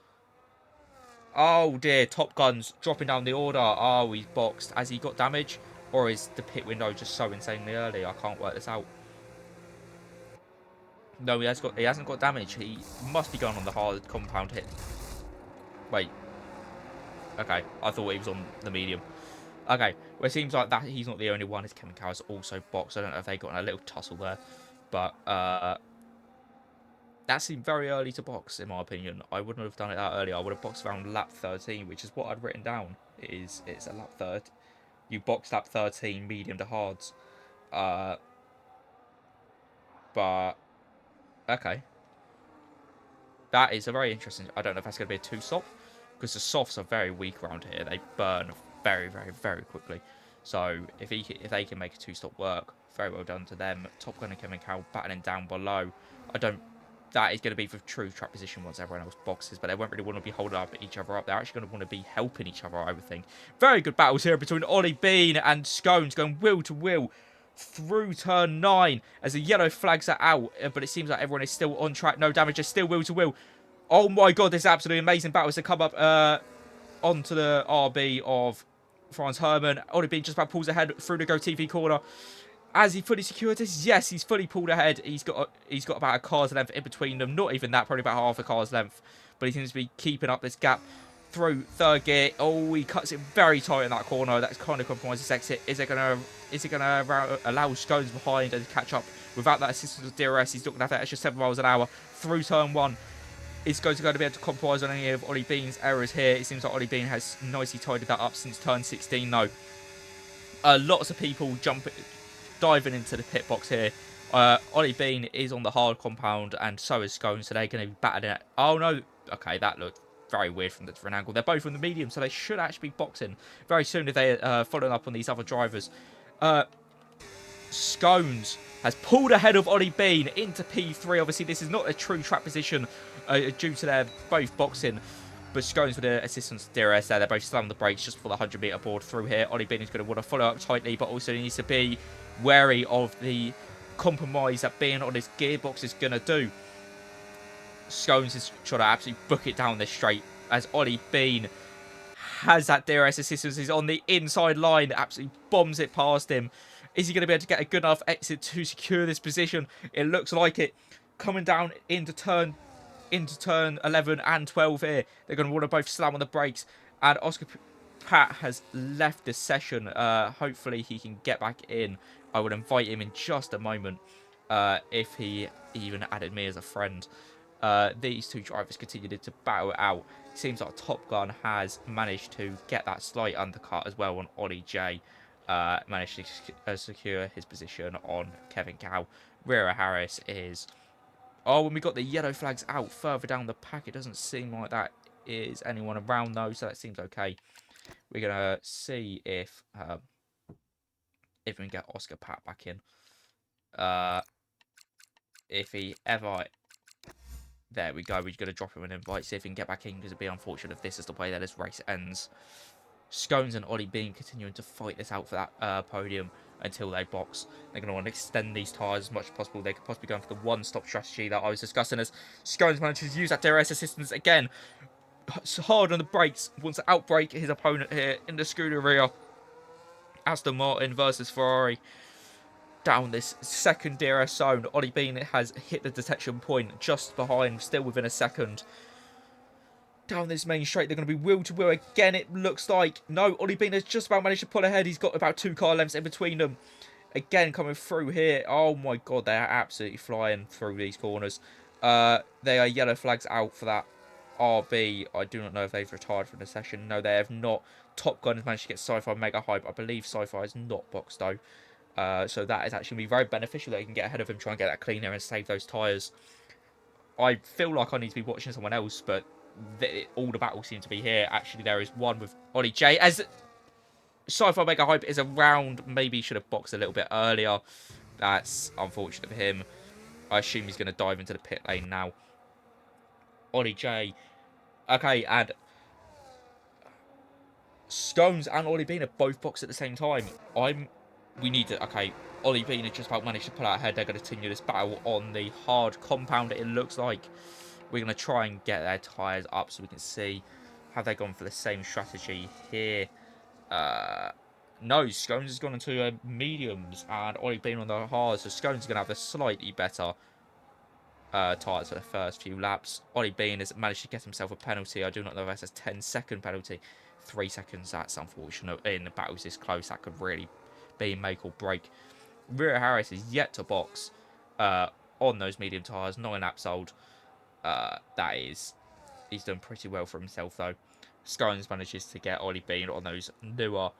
Oh dear, Top Gun's dropping down the order. Oh, he's boxed. Has he got damage? Or is the pit window just so insanely early? I can't work this out. No, he hasn't got damage. He must be going on the hard compound hit. Wait. Okay, I thought he was on the medium. Okay, well, it seems like that he's not the only one. His Kevin Cow has also boxed. I don't know if they got in a little tussle there. But that seemed very early to box, in my opinion. I wouldn't have done it that early. I would have boxed around lap 13, which is what I'd written down. It's a lap 30. You box lap 13, medium to hards. But, okay. That is a very interesting... I don't know if that's going to be a two-stop, because the softs are very weak around here. They burn very, very, very quickly. So if they can make a two-stop work, very well done to them. Top Gun and Kevin Cow battling down below. That is going to be for true track position once everyone else boxes, but they won't really want to be holding up each other up. They're actually going to want to be helping each other, I would think. Very good battles here between Ollie Bean and Scones, going wheel to wheel through turn 9 as the yellow flags are out, but it seems like everyone is still on track. No damage, just still wheel to wheel. Oh my god, this is absolutely amazing battle as they come up onto the RB of Franz Hermann. Ollie Bean just about pulls ahead through the Go TV corner. Has he fully secured this? Yes, he's fully pulled ahead. He's got about a car's length in between them. Not even that, probably about half a car's length. But he seems to be keeping up this gap through third gear. Oh, he cuts it very tight in that corner. That's kind of compromised his exit. Is it gonna allow Scones behind and catch up without that assistance of DRS? He's not gonna have that extra 7 miles an hour through turn 1. Is going to be able to compromise on any of Ollie Bean's errors here. It seems like Ollie Bean has nicely tidied that up since turn 16 though. Lots of people diving into the pit box here. Ollie Bean is on the hard compound, and so is Scones, so they're going to be battling it. Oh no, okay, that looked very weird from the different angle. They're both on the medium, so they should actually be boxing very soon if they're following up on these other drivers. Scones has pulled ahead of Ollie Bean into P3. Obviously, this is not a true track position due to their both boxing. But Scones with the assistance of DRS there. They're both slamming the brakes just for the 100-metre board through here. Ollie Bean is going to want to follow up tightly, but also needs to be wary of the compromise that being on his gearbox is going to do. Scones is trying to absolutely book it down this straight as Ollie Bean has that DRS assistance. He's on the inside line, absolutely bombs it past him. Is he going to be able to get a good enough exit to secure this position? It looks like it. Coming down into turn 11 and 12 here. They're going to want to both slam on the brakes. And Oscar Pat has left this session. Hopefully he can get back in. I would invite him in just a moment if he even added me as a friend. These two drivers continued to battle it out. It seems like Top Gun has managed to get that slight undercut as well on Ollie J. Managed to secure his position on Kevin Cow. Rira Harris is... Oh, when we got the yellow flags out further down the pack, it doesn't seem like that is anyone around though, so that seems okay. We're going to see if we can get Oscar Pat back in. If he ever... There we go, we're going to drop him an invite, see if he can get back in, because it'd be unfortunate if this is the way that this race ends. Scones and Ollie Bean continuing to fight this out for that podium until they box. They're going to want to extend these tyres as much as possible. They could possibly go for the one-stop strategy that I was discussing as Scones manages to use that DRS assistance again. Hard on the brakes, wants to outbrake his opponent here in the Scuderia. Aston Martin versus Ferrari. Down this second DRS zone, Ollie Bean has hit the detection point just behind, still within a second. Down this main straight, they're going to be wheel to wheel again, it looks like. No, Ollie Bean has just about managed to pull ahead. He's got about 2 car lengths in between them. Again, coming through here. Oh my god, they are absolutely flying through these corners. They are yellow flags out for that RB. I do not know if they've retired from the session. No, they have not. Top Gun has managed to get Sci-Fi mega hype. I believe Sci-Fi is not boxed though. So that is actually going to be very beneficial that you can get ahead of him, try and get that clean air and save those tyres. I feel like I need to be watching someone else, but all the battles seem to be here. Actually, there is one with Ollie J. As Sci-Fi Mega Hype is around, maybe he should have boxed a little bit earlier. That's unfortunate for him. I assume he's going to dive into the pit lane now. Ollie J. Okay, and Scones and Ollie Bean are both boxed at the same time. We need to... Okay, Ollie Bean has just about managed to pull out ahead. They're going to continue this battle on the hard compound, it looks like. We're going to try and get their tyres up so we can see. Have they gone for the same strategy here? No, Scones has gone into mediums and Ollie Bean on the hards. So Scones is going to have the slightly better tyres for the first few laps. Ollie Bean has managed to get himself a penalty. I do not know if that's a 10-second penalty. 3 seconds. That's unfortunate. In battles this close, that could really be make or break. Rear Harris is yet to box on those medium tyres. 9 laps old. He's done pretty well for himself, though. Scones manages to get Ollie Bean on those newer,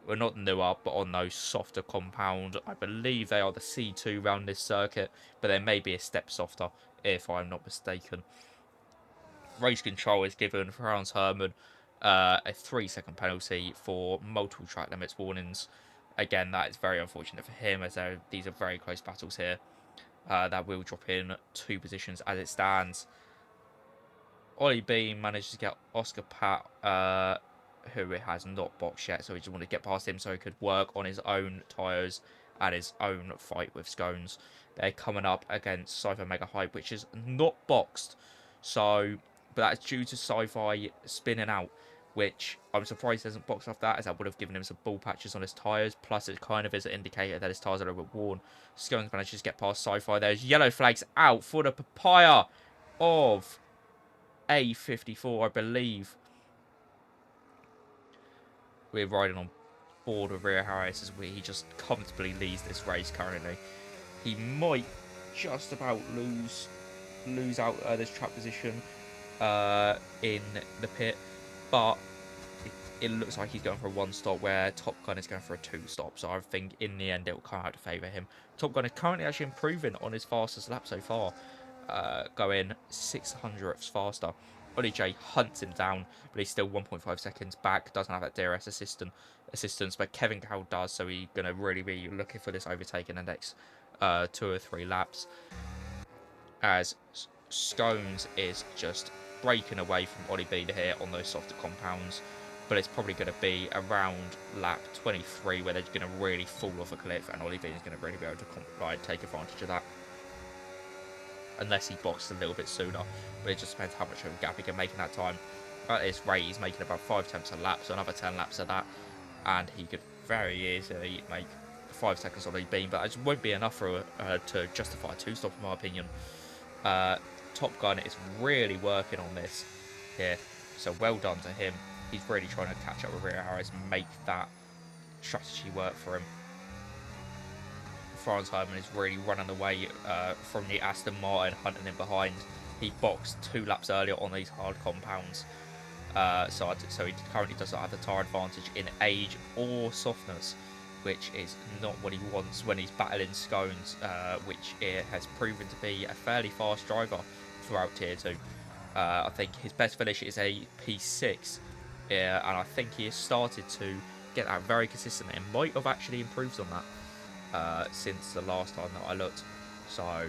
well, not newer, but on those softer compound. I believe they are the C2 round this circuit, but they may be a step softer, if I'm not mistaken. Race control is given for Hans Hermann a 3-second penalty for multiple track limits warnings. Again, that is very unfortunate for him, as these are very close battles here. That will drop in 2 positions as it stands. Ollie Bean managed to get Oscar Pat, who has not boxed yet, so he just wanted to get past him so he could work on his own tyres and his own fight with Scones. They're coming up against Sci-Fi Mega Hype, which is not boxed, so, but that's due to Sci-Fi spinning out, which I'm surprised he hasn't boxed off that, as that would have given him some ball patches on his tyres, plus it kind of is an indicator that his tyres are a bit worn. Scones manages to get past Sci-Fi. There's yellow flags out for the papaya of A54, I believe. We're riding on board with Rear Harris as he just comfortably leads this race currently. He might just about lose out this track position in the pit, but it looks like he's going for a 1-stop, where Top Gun is going for a 2-stop. So I think in the end it will come out to favour him. Top Gun is currently actually improving on his fastest lap so far, going 600ths faster. Ollie J hunts him down, but he's still 1.5 seconds back. Doesn't have that DRS assistance, but Kevin Cowell does, so he's going to really be looking for this overtake in the next 2 or 3 laps. As Scones is just breaking away from Ollie Bean here on those softer compounds, but it's probably going to be around lap 23 where they're going to really fall off a cliff, and Ollie Bean is going to really be able to take advantage of that. Unless he boxes a little bit sooner, but it just depends how much of a gap he can make in that time. At this rate, he's making about 5 attempts a lap, so another 10 laps of that, and he could very easily make 5 seconds on Ollie Bean, but it just won't be enough for to justify a 2-stop, in my opinion. Top Gun is really working on this here, so well done to him. He's really trying to catch up with Rear Harris and make that strategy work for him. Franz Hermann is really running away from the Aston Martin, hunting him behind. He boxed 2 laps earlier on these hard compounds, so he currently does not have the tyre advantage in age or softness, which is not what he wants when he's battling Scones, which has proven to be a fairly fast driver throughout Tier 2. I think his best finish is a P6, and I think he has started to get that very consistent and might have actually improved on that since the last time that I looked. So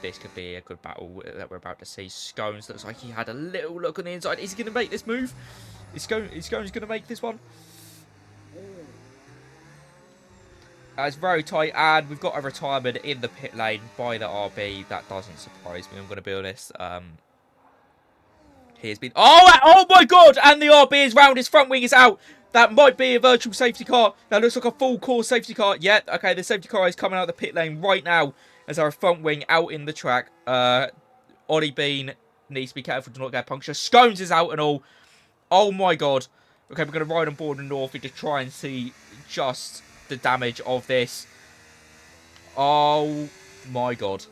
this could be a good battle that we're about to see. Scones looks like he had a little look on the inside. Is he going to make this move? Is Scones going to make this one? It's very tight, and we've got a retirement in the pit lane by the RB. That doesn't surprise me, I'm going to be honest. He has been... Oh my God! And the RB is round. His front wing is out. That might be a virtual safety car. That looks like a full course safety car. Yeah, okay, the safety car is coming out of the pit lane right now as our front wing out in the track. Ollie Bean needs to be careful to not get punctured. Scones is out and all. Oh my God. Okay, we're going to ride on board in North to try and see just the damage of this. Oh my God.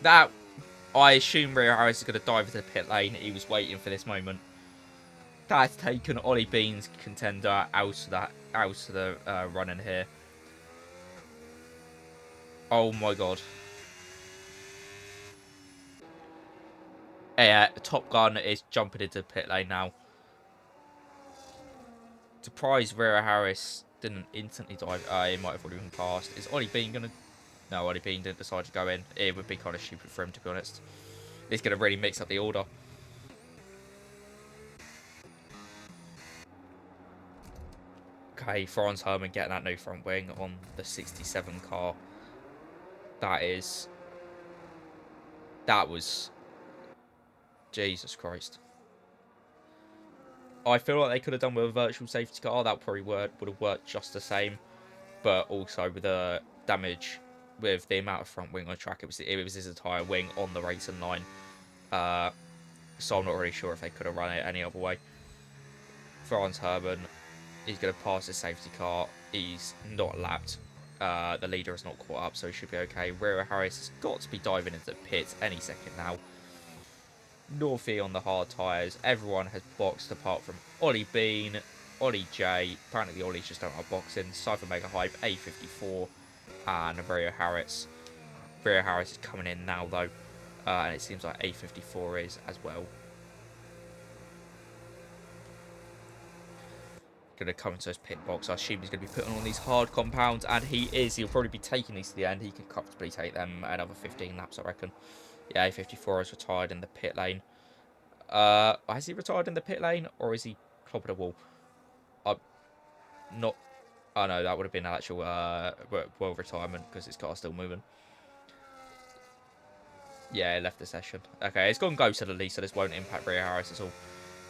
That, I assume Rear Harris is going to dive into the pit lane. He was waiting for this moment. That's taken Ollie Bean's contender out of the running here. Oh my God. Yeah, Top Gun is jumping into the pit lane now. Surprised Rear Harris didn't instantly dive. He might have already been passed. Is Ollie Bean going to... No, Ollie Bean didn't decide to go in. It would be kind of stupid for him, to be honest. It's going to really mix up the order. Okay, Franz Hermann getting that new front wing on the 67 car. That was... Jesus Christ. I feel like they could have done with a virtual safety car. That probably would have worked just the same. But also with the damage, with the amount of front wing on track, it was his entire wing on the racing line. So I'm not really sure if they could have run it any other way. Franz Hermann, he's going to pass his safety car. He's not lapped. The leader is not caught up, so he should be okay. Rio Harris has got to be diving into the pits any second now. Northie on the hard tyres. Everyone has boxed apart from Ollie Bean, Ollie J. Apparently the Ollies just don't have boxing. Cypher Mega Hype, A54, and Rio Harris. Rio Harris is coming in now though, and it seems like A54 is as well. Going to come into his pit box. I assume he's going to be putting on these hard compounds, and he is. He'll probably be taking these to the end. He can comfortably take them another 15 laps, I reckon. Yeah, A54 is retired in the pit lane. Has he retired in the pit lane, or is he clobbered a wall? I'm not. Oh no, that would have been an actual well retirement because his car's still moving. Yeah, he left the session. Okay, it's gone ghost at least, so this won't impact Rio Harris at all.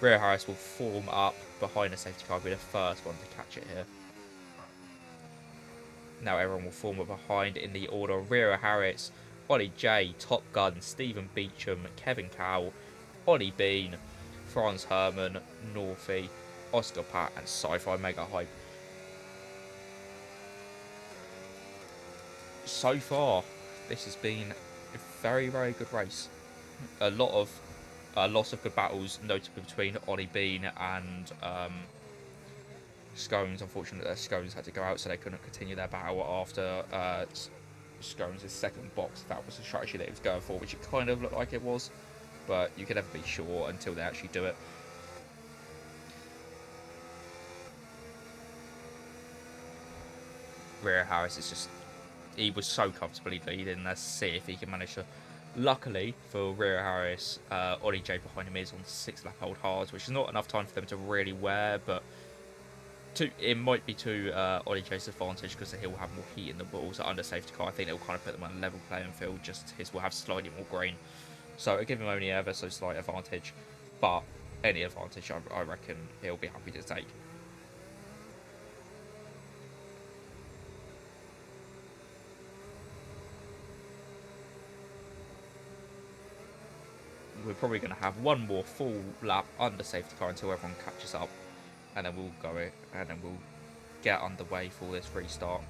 Rio Harris will form up behind the safety car, be the first one to catch it here. Now everyone will form up behind in the order: Rio Harris, Ollie J, Top Gun, Stephen Beecham, Kevin Cowell, Ollie Bean, Franz Hermann, Northie, Oscar Pat, and Sci-Fi Mega Hype. So far, this has been a very, very good race. A lot of lots of good battles, notably between Ollie Bean and Scones. Unfortunately, Scones had to go out, so they couldn't continue their battle after Scones' second box. That was the strategy that he was going for, which it kind of looked like it was, but you can never be sure until they actually do it. Rio Harris is just, he was so comfortably leading. Let's see if he can manage to. Luckily for Rio Harris, Ollie J behind him is on 6 lap old hards, which is not enough time for them to really wear, but it might be to Ollie J's advantage because he'll have more heat in the balls under safety car. I think it'll kind of put them on a level playing field, just his will have slightly more green. So it'll give him only ever so slight advantage, but any advantage I reckon he'll be happy to take. We're probably going to have one more full lap under safety car until everyone catches up, and then we'll go it, and then we'll get underway for this restart.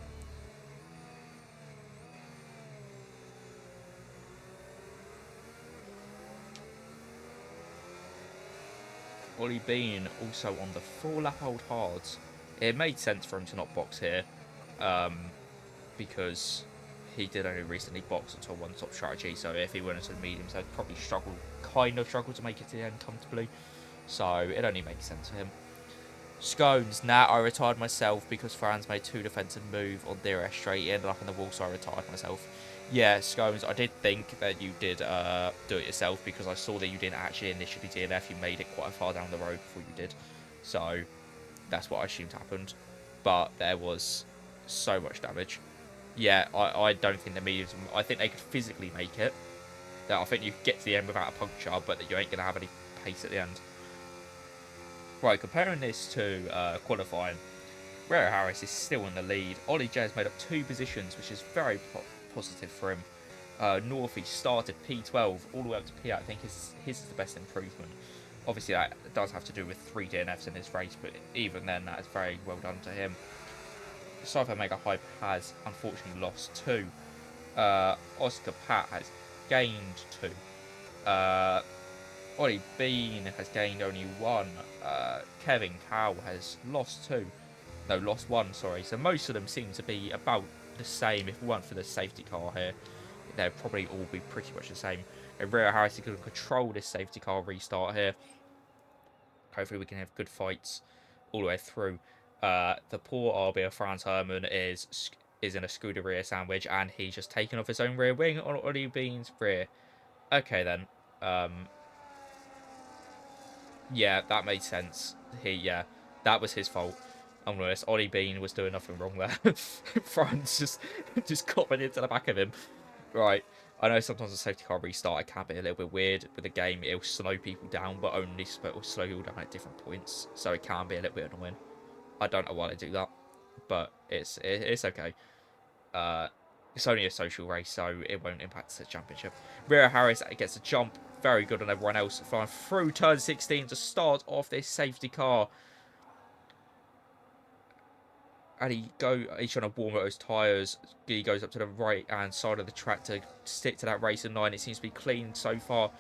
Ollie Bean also on the 4 lap old hards. It made sense for him to not box here, because he did only recently box until one top strategy, so if he went into the mediums, he'd probably kind of struggle to make it to the end comfortably. So it only makes sense for him. Scones, I retired myself because Franz made 2 defensive moves on DRS straight. He ended up in the wall, so I retired myself. Yeah, Scones, I did think that you did do it yourself because I saw that you didn't actually initially DNF. You made it quite far down the road before you did. So that's what I assumed happened. But there was so much damage. Yeah, I don't think the mediums. I think they could physically make it. I think you could get to the end without a puncture, but that you ain't going to have any pace at the end. Right, comparing this to qualifying, Rio Harris is still in the lead. Ollie J has made up 2 positions, which is very positive for him. Northie started P12 all the way up to P8. I think his is the best improvement. Obviously, that does have to do with 3 DNFs in this race, but even then, that is very well done to him. Cypher Mega Hype has unfortunately lost 2. Oscar Pat has gained 2. Ollie Bean has gained only 1. Kevin Cowell has lost 2. No, lost 1, sorry. So most of them seem to be about the same. If it weren't for the safety car here, they'd probably all be pretty much the same. And Rio Harris is going to control this safety car restart here. Hopefully we can have good fights all the way through. The poor RB of Franz Hermann is in a Scuderia sandwich, and he's just taken off his own rear wing on Ollie Bean's rear. Okay then. Yeah, that made sense. Yeah, that was his fault. I'm honest. Ollie Bean was doing nothing wrong there. Franz just coming into the back of him. Right. I know sometimes a safety car restart can be a little bit weird with the game. It'll slow people down, but only will slow you down at different points. So it can be a little bit annoying. I don't know why they do that, but it's okay. It's only a social race, so it won't impact the championship. Rio Harris gets a jump. Very good on everyone else. Flying through turn 16 to start off this safety car. And he's trying to warm up his tyres. He goes up to the right-hand side of the track to stick to that racing line. It seems to be clean so far.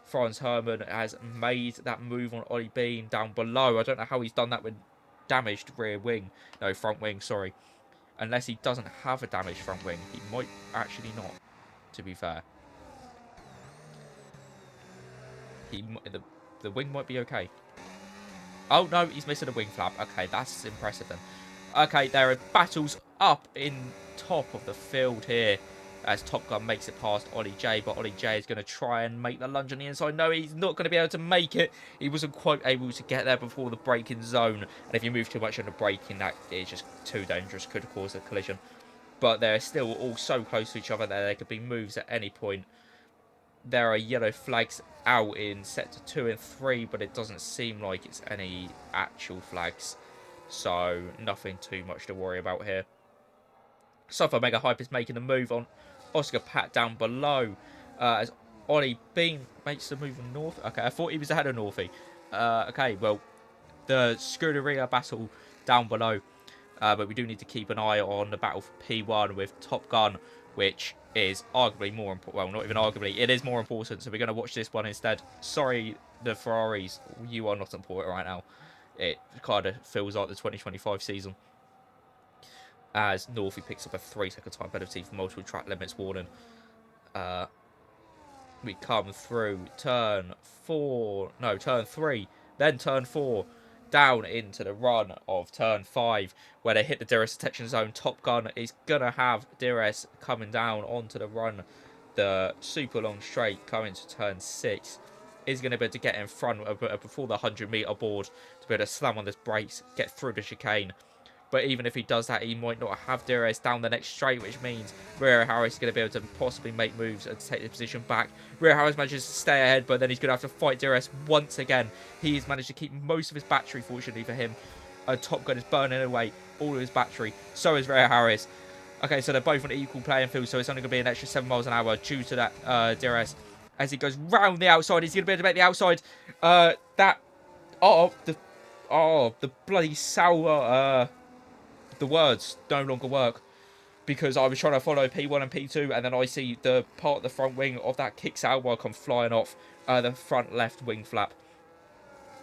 Franz Hermann has made that move on Ollie Bean down below. I don't know how he's done that with damaged rear wing. No, front wing, sorry. Unless he doesn't have a damaged front wing. He might actually not, to be fair. The wing might be okay. Oh, no, he's missing a wing flap. Okay, that's impressive then. Okay, there are battles up in top of the field here as Top Gun makes it past Ollie J, but Ollie J is going to try and make the lunge on the inside. No, he's not going to be able to make it. He wasn't quite able to get there before the braking zone, and if you move too much on the braking, that is just too dangerous, could cause a collision. But they're still all so close to each other that there could be moves at any point. There are yellow flags out in sector 2 and 3, but it doesn't seem like it's any actual flags. So, nothing too much to worry about here. Sulfur Mega Hype is making a move on Oscar Pat down below. As Ollie Bean makes the move north. Okay, I thought he was ahead of Northie. Okay, well, the Scuderia battle down below. But we do need to keep an eye on the battle for P1 with Top Gun, which is arguably more important. Well, not even arguably, it is more important. So we're going to watch this one instead. Sorry, the Ferraris, you are not important right now. It kind of feels like the 2025 season. As Northie picks up a 3-second time penalty for multiple track limits warning. We come through turn 3, then turn 4, down into the run of turn 5, where they hit the DRS detection zone. Top Gun is going to have DRS coming down onto the run. The super long straight coming to turn 6 is going to be able to get in front before the 100-meter board to be able to slam on this brakes, get through the chicane. But even if he does that, he might not have DRS down the next straight, which means Rio Harris is going to be able to possibly make moves and take the position back. Rio Harris manages to stay ahead, but then he's going to have to fight DRS once again. He's managed to keep most of his battery, fortunately for him. Top Gun is burning away all of his battery. So is Rio Harris. Okay, so they're both on equal playing field, so it's only going to be an extra 7 miles an hour due to that DRS. As he goes round the outside, he's going to be able to make the outside. The bloody sour... The words no longer work because I was trying to follow P1 and P2, and then I see the part of the front wing of that kicks out while I come flying off the front left wing flap.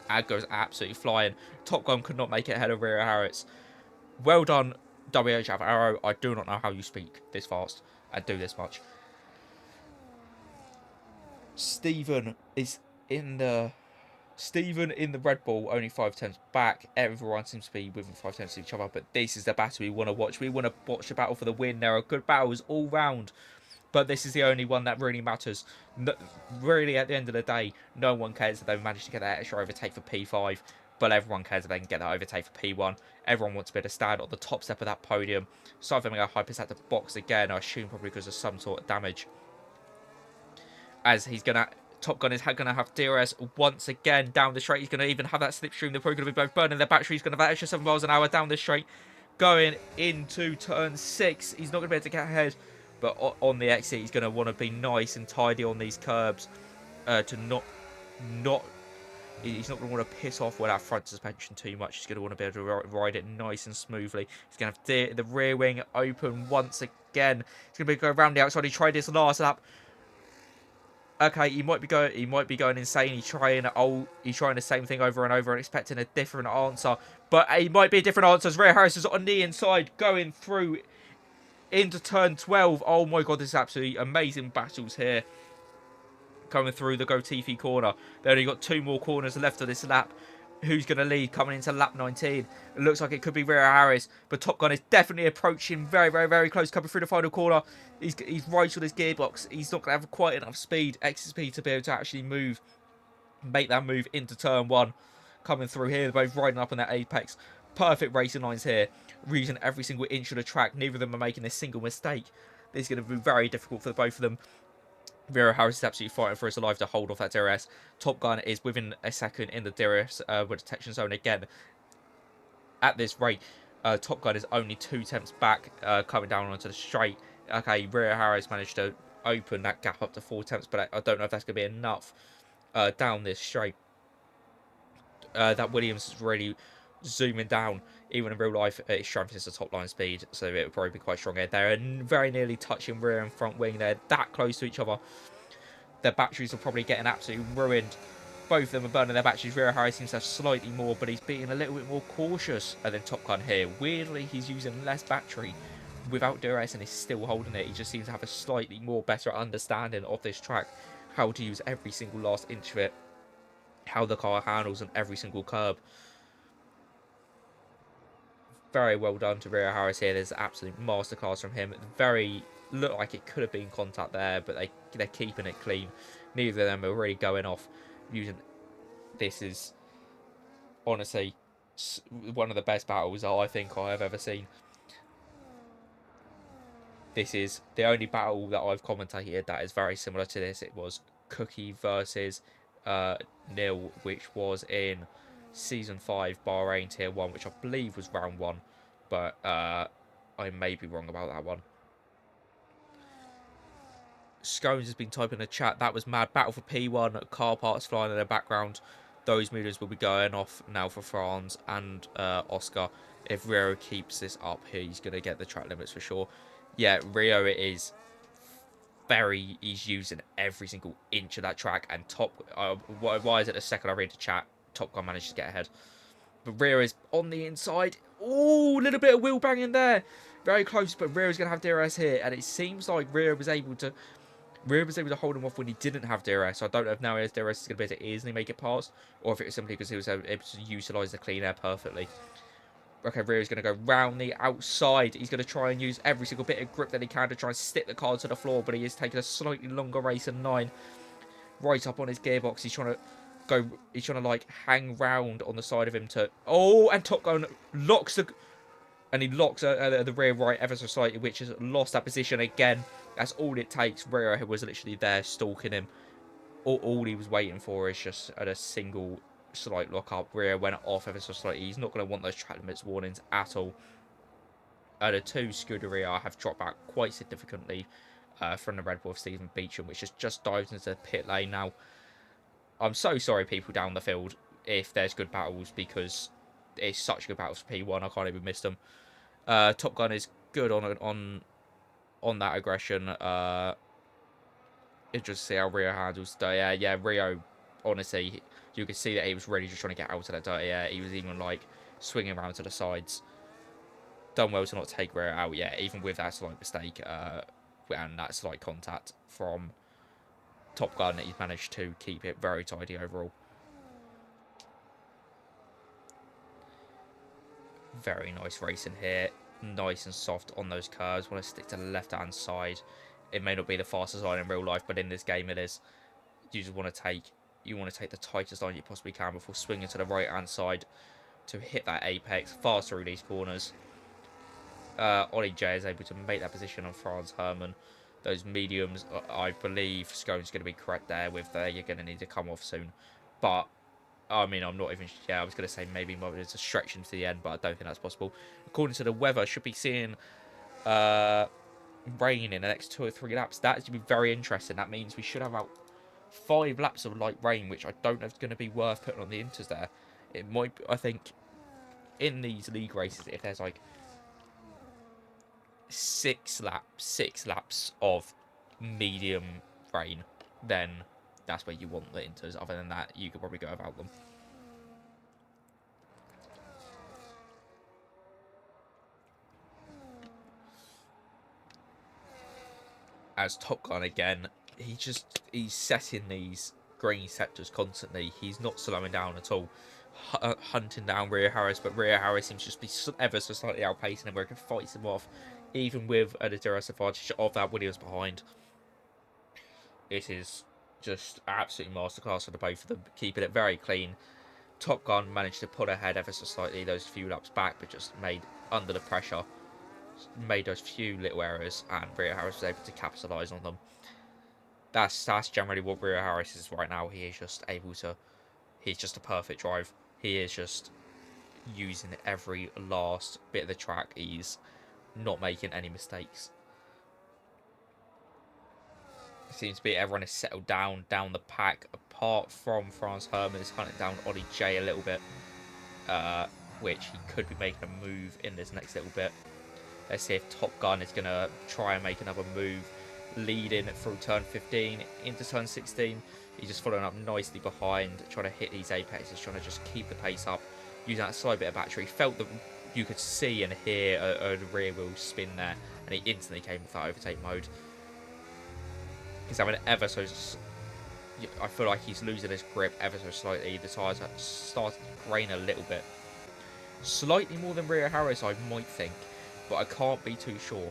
And goes absolutely flying. Top Gun could not make it ahead of Rio Harris. Well done, WHF Arrow. I do not know how you speak this fast and do this much. Stephen in the Red Bull, only 5 tenths back. Everyone seems to be within 5 tenths of each other, but this is the battle we want to watch. We want to watch the battle for the win. There are good battles all round, but this is the only one that really matters. Really, at the end of the day, no one cares if they managed to get that extra overtake for P5, but everyone cares if they can get that overtake for P1. Everyone wants to be able to stand on the top step of that podium. So I think Hyper's at the box again, I assume probably because of some sort of damage. As he's going to... Top Gun is going to have DRS once again down the straight. He's going to even have that slipstream. They're probably going to be both burning their batteries. He's going to have that extra 7 miles an hour down the straight. Going into turn 6. He's not going to be able to get ahead. But on the exit, he's going to want to be nice and tidy on these curbs. To not... He's not going to want to piss off with that front suspension too much. He's going to want to be able to ride it nice and smoothly. He's going to have the rear wing open once again. He's going to be going around the outside. He tried this last lap. Okay, he might be going insane. He's trying the same thing over and over and expecting a different answer. But it might be a different answer as Rio Harris is on the inside going through into turn 12. Oh my god, this is absolutely amazing battles here. Coming through the Gotifi corner. They only got 2 more corners left of this lap. Who's going to lead coming into lap 19? It looks like it could be Rio Harris, but Top Gun is definitely approaching very, very, very close, coming through the final corner. He's right on his gearbox. He's not going to have quite enough speed, exit speed, to be able to actually make that move into turn 1. Coming through here, they're both riding up on that apex. Perfect racing lines here, using every single inch of the track. Neither of them are making a single mistake. This is going to be very difficult for both of them. Rio Harris is absolutely fighting for his life to hold off that DRS. Top Gun is within a second in the DRS with detection zone again. At this rate, Top Gun is only 2 tenths back coming down onto the straight. Okay, Rio Harris managed to open that gap up to 4 tenths, but I don't know if that's going to be enough down this straight. That Williams is really zooming down. Even in real life, its strength is the top line speed, so it would probably be quite strong here. They're very nearly touching rear and front wing. They're that close to each other. Their batteries are probably getting absolutely ruined. Both of them are burning their batteries. Rio Harris seems to have slightly more, but he's being a little bit more cautious than Top Gun here. Weirdly, he's using less battery without DRS and is still holding it. He just seems to have a slightly more better understanding of this track, how to use every single last inch of it, how the car handles on every single curb. Very well done to Rio Harris here. There's absolute masterclass from him. Very looked like it could have been contact there, but they're keeping it clean. Neither of them are really going off using. This is honestly one of the best battles I think I have ever seen. This is the only battle that I've commentated that is very similar to this. It was Cookie versus Nil, which was in Season 5 Bahrain Tier 1, which I believe was round 1, but I may be wrong about that one. Scones has been typing in the chat. That was mad. Battle for P1. Car parts flying in the background. Those meters will be going off now for Franz and Oscar. If Rio keeps this up here, he's going to get the track limits for sure. Yeah, Rio is he's using every single inch of that track. And why is it the second I read the chat, Top Gun managed to get ahead. But Rio is on the inside. Oh, a little bit of wheel banging there. Very close, but Rio's going to have DRS here. And it seems like Rio was able to hold him off when he didn't have DRS. So I don't know if now he has DRS, he's going to be able to easily make it past, or if it was simply because he was able to utilise the clean air perfectly. Okay, Rio's going to go round the outside. He's going to try and use every single bit of grip that he can to try and stick the car to the floor, but he is taking a slightly longer race than 9. Right up on his gearbox. He's trying to like hang round on the side of him to... Oh, and Top Gun locks the... And he locks the rear right ever so slightly, which has lost that position again. That's all it takes. Rio was literally there stalking him. All he was waiting for is just at a single slight lock up. Rio went off ever so slightly. He's not going to want those track limits warnings at all. The 2 Scuderia have dropped back quite significantly from the Red Bull of Stephen Beecham, which has just dived into the pit lane now. I'm so sorry, people down the field, if there's good battles, because it's such good battles for P1. I can't even miss them. Top Gun is good on that aggression. Just see how Rio handles dirty air. Yeah, Rio, honestly, you could see that he was really just trying to get out of that dirty air. He was even like swinging around to the sides. Done well to not take Rio out. Yeah, even with that slight mistake and that slight contact from Top Gun, he's managed to keep it very tidy overall. Very nice racing here. Nice and soft on those curves. Want to stick to the left-hand side. It may not be the fastest line in real life, but in this game it is. You just want to take the tightest line you possibly can before swinging to the right-hand side to hit that apex fast through these corners. Ollie J is able to make that position on Franz Herman. Those mediums, I believe Scone's going to be correct there with you're going to need to come off soon. But I mean, I'm not even... Yeah, I was going to say maybe it's a stretch into the end, but I don't think that's possible. According to the weather, should be seeing rain in the next 2 or 3 laps. That should be very interesting. That means we should have about 5 laps of light rain, which I don't know if it's going to be worth putting on the inters there. It might... I think in these league races, if there's like 6 laps of medium rain, then that's where you want the inters. Other than that, you could probably go without them. As Top Gun again, he's setting these green sectors constantly. He's not slowing down at all, hunting down Rio Harris, but Rio Harris seems to just be ever so slightly outpacing him, where he can fight him off, even with a DRS advantage of that Williams behind. It is just absolutely masterclass for the both of them, keeping it very clean. Top Gun managed to pull ahead ever so slightly those few laps back, but just made under the pressure, made those few little errors, and Rio Harris was able to capitalise on them. That's generally what Rio Harris is right now. He is just able to... He's just a perfect drive. He is just using every last bit of the track. He's not making any mistakes. seems to be everyone is settled down the pack, apart from France Herman is hunting down Ollie J a little bit, which he could be making a move in this next little bit. Let's see if Top Gun is going to try and make another move, leading through turn 15 into turn 16. He's just following up nicely behind, trying to hit these apexes, trying to just keep the pace up, using that slight bit of battery. Felt that you could see and hear a rear wheel spin there, and he instantly came with that overtake mode. He's having ever so... I feel like he's losing his grip ever so slightly. The tyres are starting to grain a little bit. Slightly more than Rio Harris, I might think, but I can't be too sure.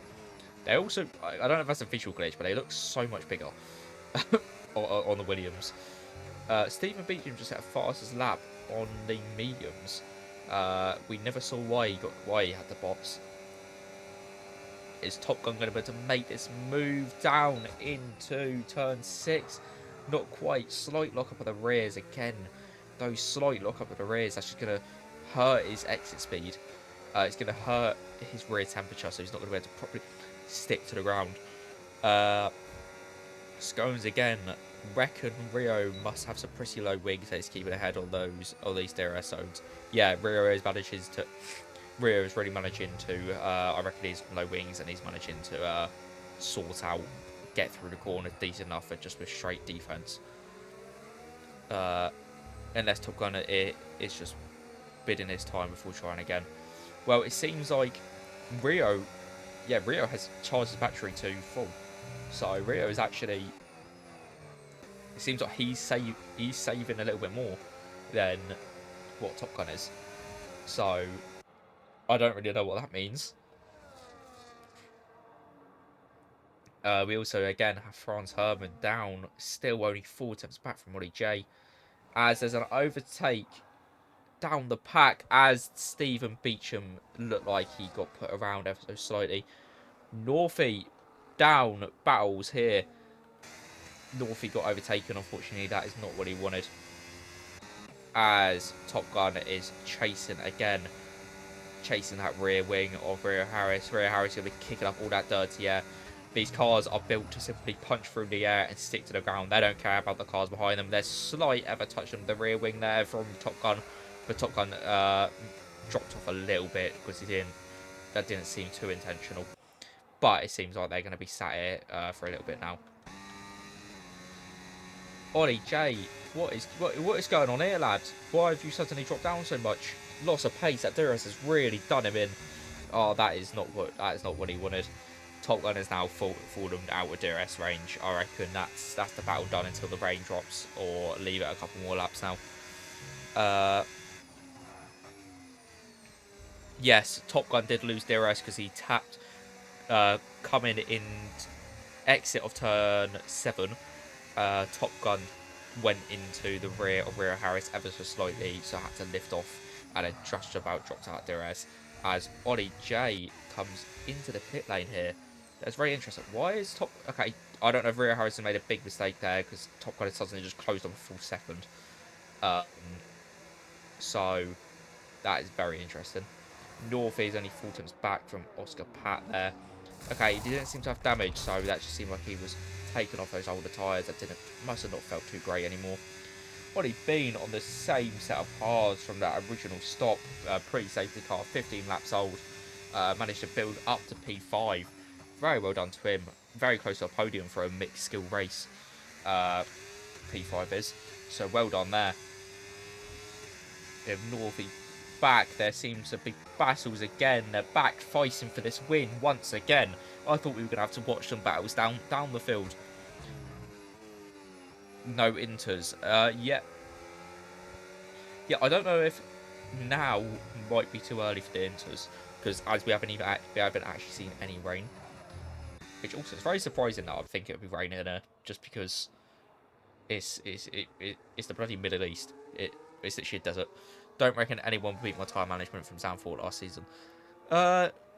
They also... I don't know if that's a visual glitch, but they look so much bigger on the Williams. Stephen Beecham just had a fastest lap on the mediums. We never saw why he had the box. Is Top Gun going to be able to make this move down into turn 6? Not quite. Slight lock up of the rears again. Those slight lock up of the rears, that's just going to hurt his exit speed. It's going to hurt his rear temperature, so he's not going to be able to properly stick to the ground. Scones again. Reckon Rio must have some pretty low wings that he's keeping ahead on these DRS zones. Yeah, Rio is really managing to, I reckon he's low wings and he's managing to sort out, get through the corner decent enough for just with straight defense. Unless Top Gun is just bidding his time before trying again. Well, it seems like Rio has charged his battery to full. So Rio is actually, it seems like he's saving a little bit more than what Top Gun is. So I don't really know what that means. We also, again, have Franz Herman down. Still only 4 attempts back from Ollie J. As there's an overtake down the pack as Stephen Beecham looked like he got put around ever so slightly. Northey down battles here. Northey got overtaken. Unfortunately, that is not what he wanted. As Top Gun is chasing again. Chasing that rear wing of Rio Harris. Rio Harris going to be kicking up all that dirty air. These cars are built to simply punch through the air and stick to the ground. They don't care about the cars behind them. There's slight ever touch on the rear wing there from Top Gun. But Top Gun dropped off a little bit because that didn't seem too intentional. But it seems like they're going to be sat here for a little bit now. Ollie J, what is going on here, lad? Why have you suddenly dropped down so much? Loss of pace. That DRS has really done him in. Oh, that is not what he wanted. Top Gun is now fallen out of DRS range. I reckon that's the battle done until the rain drops, or leave it a couple more laps now. Yes, Top Gun did lose DRS because he tapped coming in exit of turn 7. Top Gun went into the rear of Rio Harris ever so slightly, so had to lift off and then just about dropped out DRS as Ollie J comes into the pit lane here. That's very interesting. Why is okay, I don't know if Rio Harris made a big mistake there because Top Gun suddenly just closed on a full second. So that is very interesting. Northey is only 4 times back from Oscar Pat there. Okay, he didn't seem to have damage, so that just seemed like he was taking off those older tyres that must have not felt too great anymore. Ollie Bean on the same set of cars from that original stop, pre-safety car, 15 laps old, managed to build up to P5. Very well done to him. Very close to a podium for a mixed skill race. P5 is. So well done there. If Northey back, there seems to be battles again. They're back fighting for this win once again. I thought we were going to have to watch some battles down the field. No inters. Yeah, I don't know if now might be too early for the inters because as we haven't actually seen any rain. Which also is very surprising that I think it would be raining there, just because it's the bloody Middle East. It's literally a desert. Don't reckon anyone beat my time management from Zandvoort last season.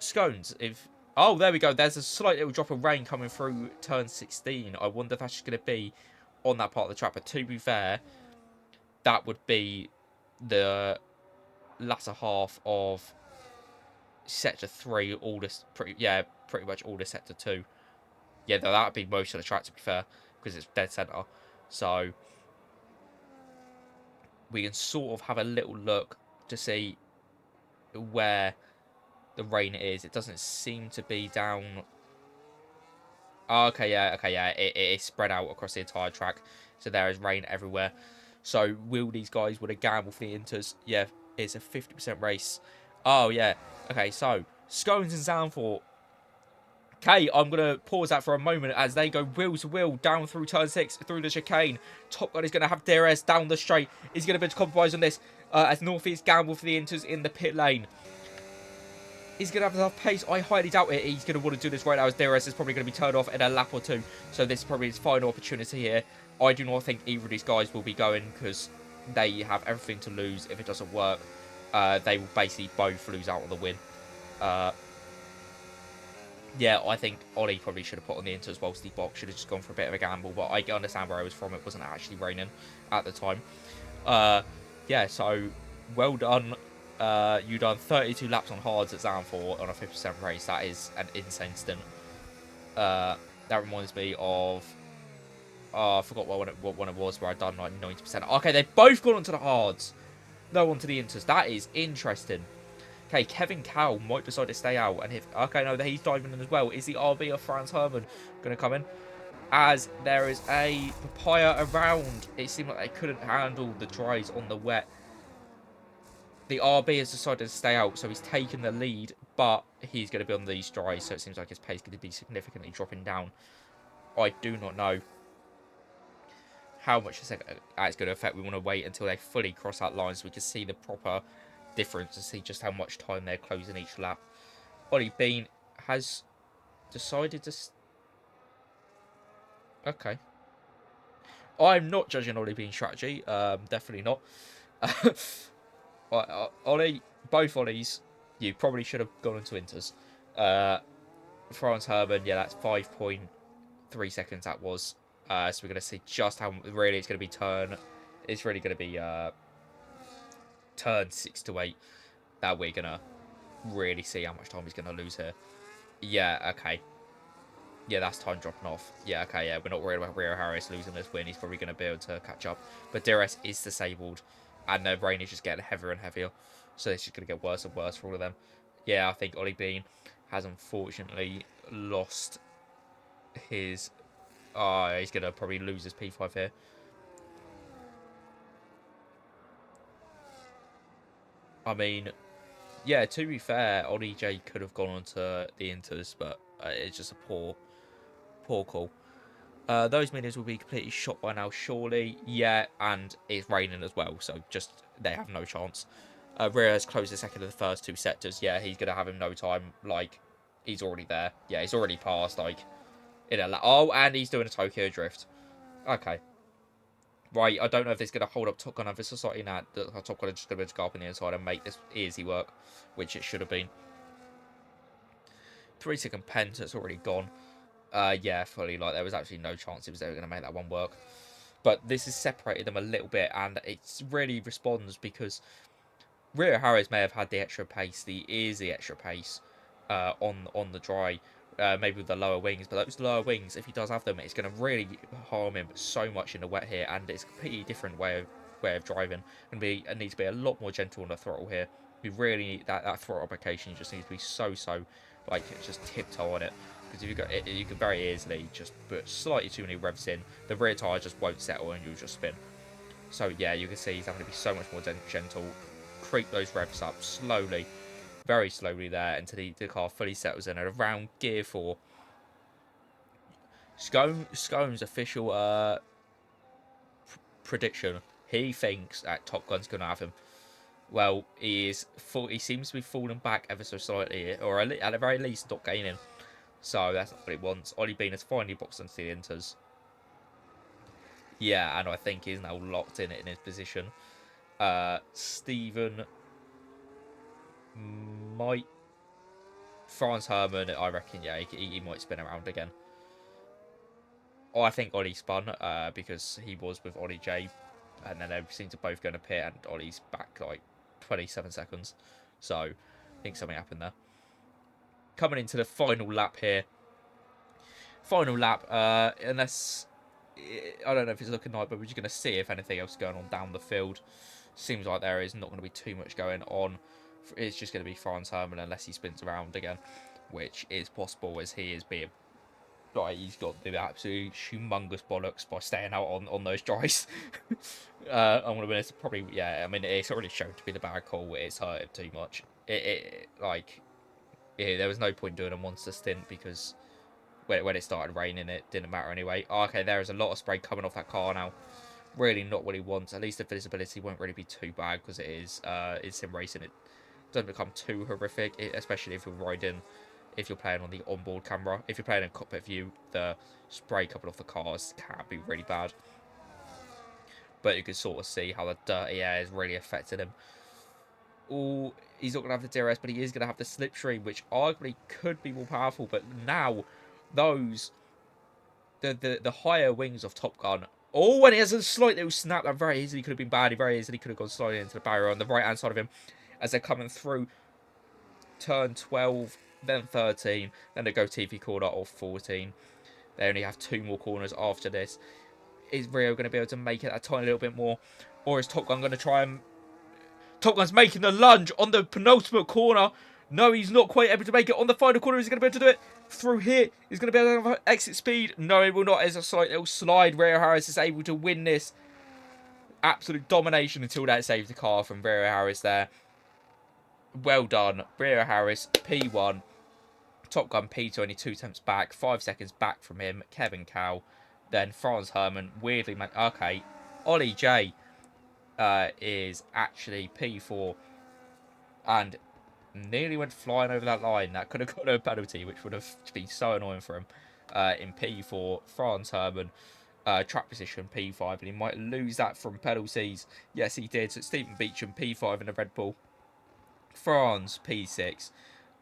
Scones, oh, there we go. There's a slight little drop of rain coming through turn 16. I wonder if that's just going to be on that part of the track. But to be fair, that would be the latter half of sector 3. Pretty much all the sector 2. Yeah, that would be most of the track, to be fair. because it's dead centre. So we can sort of have a little look to see where the rain is. It doesn't seem to be down. Oh, okay, yeah. It is spread out across the entire track. So there is rain everywhere. So will these guys would have gambled for the Inters? Yeah, it's a 50% race. Oh, yeah. Okay, so Scones and Zanfort. Okay, I'm going to pause that for a moment as they go wheel to wheel down through turn 6, through the chicane. Top Gun is going to have DRS down the straight. He's going to be able to compromise on this as Northeast gamble for the Inters in the pit lane. He's going to have enough pace. I highly doubt it. He's going to want to do this right now as DRS is probably going to be turned off in a lap or two. So this is probably his final opportunity here. I do not think either of these guys will be going because they have everything to lose if it doesn't work. They will basically both lose out on the win. Yeah, I think Ollie probably should have put on the Inters whilst the box should have just gone for a bit of a gamble. But I understand where I was from. It wasn't actually raining at the time. Yeah, so well done. You done 32 laps on hards at Zanfort on a 50% race. That is an insane stint. That reminds me of... I forgot what one it was where I'd done like 90%. Okay, they've both gone onto the hards. No onto the Inters. That is interesting. Okay, Kevin Cowell might decide to stay out. And if... Okay, no, he's diving in as well. Is the RB of Franz Hermann going to come in? As there is a papaya around. It seemed like they couldn't handle the dries on the wet. The RB has decided to stay out, so he's taken the lead, but he's going to be on these dries, so it seems like his pace is going to be significantly dropping down. I do not know how much it's going to affect. We want to wait until they fully cross that line so we can see the proper difference and see just how much time they're closing each lap. Ollie Bean has decided to... Okay. I'm not judging Ollie Bean's strategy. Definitely not. Ollie, both Ollies, you probably should have gone into Inters. Franz Hermann, yeah, that's 5.3 seconds that was. So we're going to see just how really it's going to be turn. It's really going to be turn 6 to 8 that we're going to really see how much time he's going to lose here. Yeah, okay. Yeah, that's time dropping off. Yeah, okay, yeah, we're not worried about Rio Harris losing this win. He's probably going to be able to catch up. But DRS is disabled, and the rain is just getting heavier and heavier. So it's just going to get worse and worse for all of them. Yeah, I think Ollie Bean has unfortunately lost his... Oh, he's going to probably lose his P5 here. I mean, yeah, to be fair, Ollie J could have gone on to the Inters, but it's just a poor call. Those minions will be completely shot by now, surely. Yeah, and it's raining as well, so just they have no chance. Reyes closed the second of the first 2 sectors. Yeah, he's going to have him no time. Like, he's already there. Yeah, he's already passed, like, in a... Oh, and he's doing a Tokyo Drift. Okay. Right, I don't know if this is going to hold up Top Gun over Society now. Top Gun is just going to be able to go up on the inside and make this easy work, which it should have been. 3-second pent, it's already gone. Yeah, fully. Like, there was actually no chance it was ever going to make that one work. But this has separated them a little bit, and it really responds because Rio Harris may have had the extra pace, the extra pace on the dry, maybe with the lower wings. But those lower wings, if he does have them, it's going to really harm him so much in the wet here, and it's a completely different way of driving. And it needs to be a lot more gentle on the throttle here. You really need that throttle application. You just need to be so like just tiptoe on it. Because if you got it, you can very easily just put slightly too many revs in. The rear tyre just won't settle and you'll just spin. So yeah, you can see he's having to be so much more gentle. Creep those revs up slowly, very slowly there until the car fully settles in at around gear 4. Scone's official prediction. He thinks that Top Gun's going to have him. Well, he seems to be falling back ever so slightly, or at the very least not gaining. So that's not what he wants. Ollie Bean has finally boxed into the Inters. Yeah, and I think he's now locked in his position. Stephen might... Franz Hermann, I reckon, yeah, he might spin around again. Oh, I think Ollie spun because he was with Ollie J. And then they seem to both go to pit, and Ollie's back like 27 seconds. So I think something happened there. Coming into the final lap here. Final lap, unless I don't know if it's looking like, but we're just going to see if anything else is going on down the field. Seems like there is not going to be too much going on. It's just going to be Franz Hermann unless he spins around again, which is possible as he is being. Like, he's got the absolute humongous bollocks by staying out on those dries. I'm going to be honest, probably, yeah, I mean, it's already shown to be the bad call. It's hurt him too much. Yeah, there was no point doing a monster stint because when it started raining, it didn't matter anyway. Oh, okay, there is a lot of spray coming off that car now. Really not what he wants. At least the visibility won't really be too bad because it is sim racing. It doesn't become too horrific, especially if you're playing on the onboard camera. If you're playing in cockpit view, the spray coming off the cars can be really bad. But you can sort of see how the dirty air is really affecting him. Oh, he's not going to have the DRS, but he is going to have the slipstream, which arguably could be more powerful. But now, the higher wings of Top Gun. Oh, and he has a slight little snap that very easily could have been bad. He very easily could have gone slowly into the barrier on the right-hand side of him as they're coming through turn 12, then 13, then they go TV corner of 14. They only have 2 more corners after this. Is Rio going to be able to make it a tiny little bit more? Or is Top Gun going to try and... Top Gun's making the lunge on the penultimate corner. No, he's not quite able to make it on the final corner. He's going to be able to do it through here. He's going to be able to have exit speed. No, he will not. As a slight little slide, Rio Harris is able to win this. Absolute domination until that saved the car from Rio Harris there. Well done, Rio Harris, P1. Top Gun P2 only 2 attempts back, 5 seconds back from him. Kevin Cow, then Franz Hermann. Weirdly, okay, Ollie J is actually P4 and nearly went flying over that line. That could have got a penalty, which would have been so annoying for him. In P4, Franz Hermann, track position P5, and he might lose that from penalties. Yes, he did. So Stephen Beecham P5 in the Red Bull. Franz P6.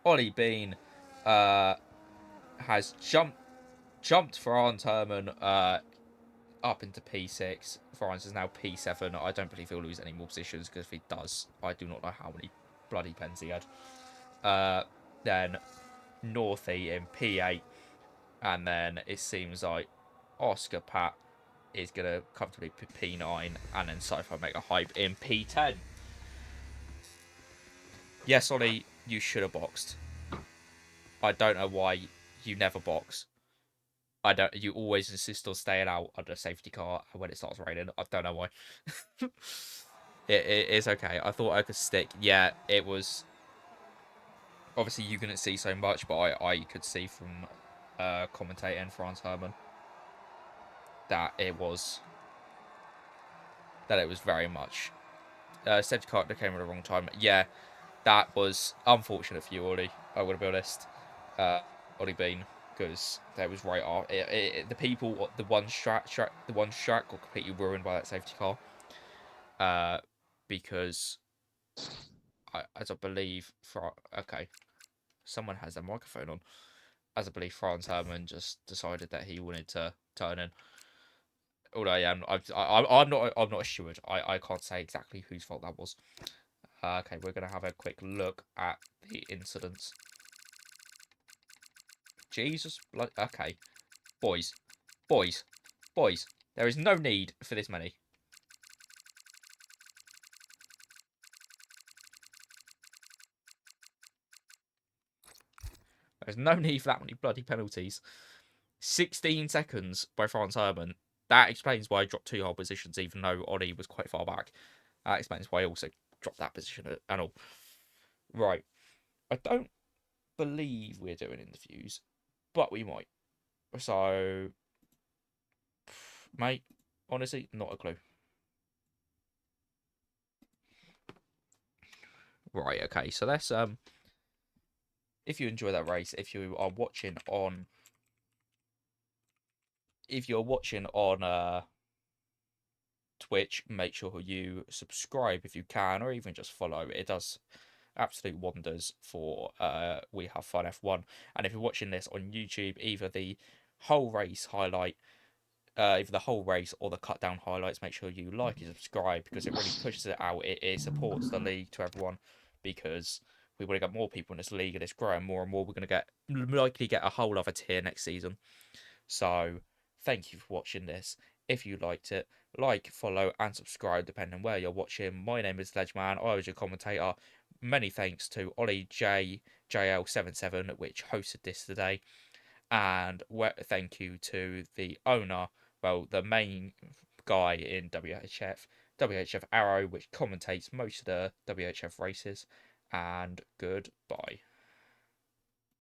Ollie Bean has jumped Franz Hermann up into P6. Franz is now P7. I don't believe he'll lose any more positions because if he does, I do not know how many bloody pens he had. Then Northey in P8. And then it seems like Oscar Pat is going to comfortably P9. And then Sci-Fi Mega Hype in P10. Yes, Ollie, you should have boxed. I don't know why you never box. You always insist on staying out under a safety car when it starts raining. I don't know why. it is okay. I thought I could stick. Yeah, it was. Obviously, you couldn't see so much, but I could see from commentating Franz Hermann that it was very much safety car that came at the wrong time. Yeah, that was unfortunate for you, Ollie. I would be honest, Ollie Bean. Because that was right off. The people, the one track got completely ruined by that safety car. Because, as I believe, okay, someone has their microphone on. As I believe, Franz Hermann just decided that he wanted to turn in. Although, yeah, I'm not a steward. I can't say exactly whose fault that was. Okay, we're gonna have a quick look at the incidents. Jesus, blood. Okay, boys. There is no need for this many. There's no need for that many bloody penalties. 16 seconds by Franz Hermann. That explains why I dropped 2 whole positions, even though Ollie was quite far back. That explains why I also dropped that position and all. Right. I don't believe we're doing interviews, but we might. So, mate, honestly, not a clue. Right, okay, so let's, if you enjoy that race, if you're watching on Twitch, make sure you subscribe if you can, or even just follow. It does absolute wonders for We Have Fun F1. And if you're watching this on YouTube, either the whole race highlight, either the whole race or the cut down highlights, make sure you like and subscribe because it really pushes it out. It supports the league to everyone because we want to get more people in this league and it's growing more and more. We're going to likely get a whole other tier next season. So thank you for watching this. If you liked it, like, follow, and subscribe depending on where you're watching. My name is Ledgeman. I was your commentator. Many thanks to Ollie JL77, which hosted this today, and thank you to the owner, well, the main guy in WHF Arrow, which commentates most of the WHF races. And goodbye.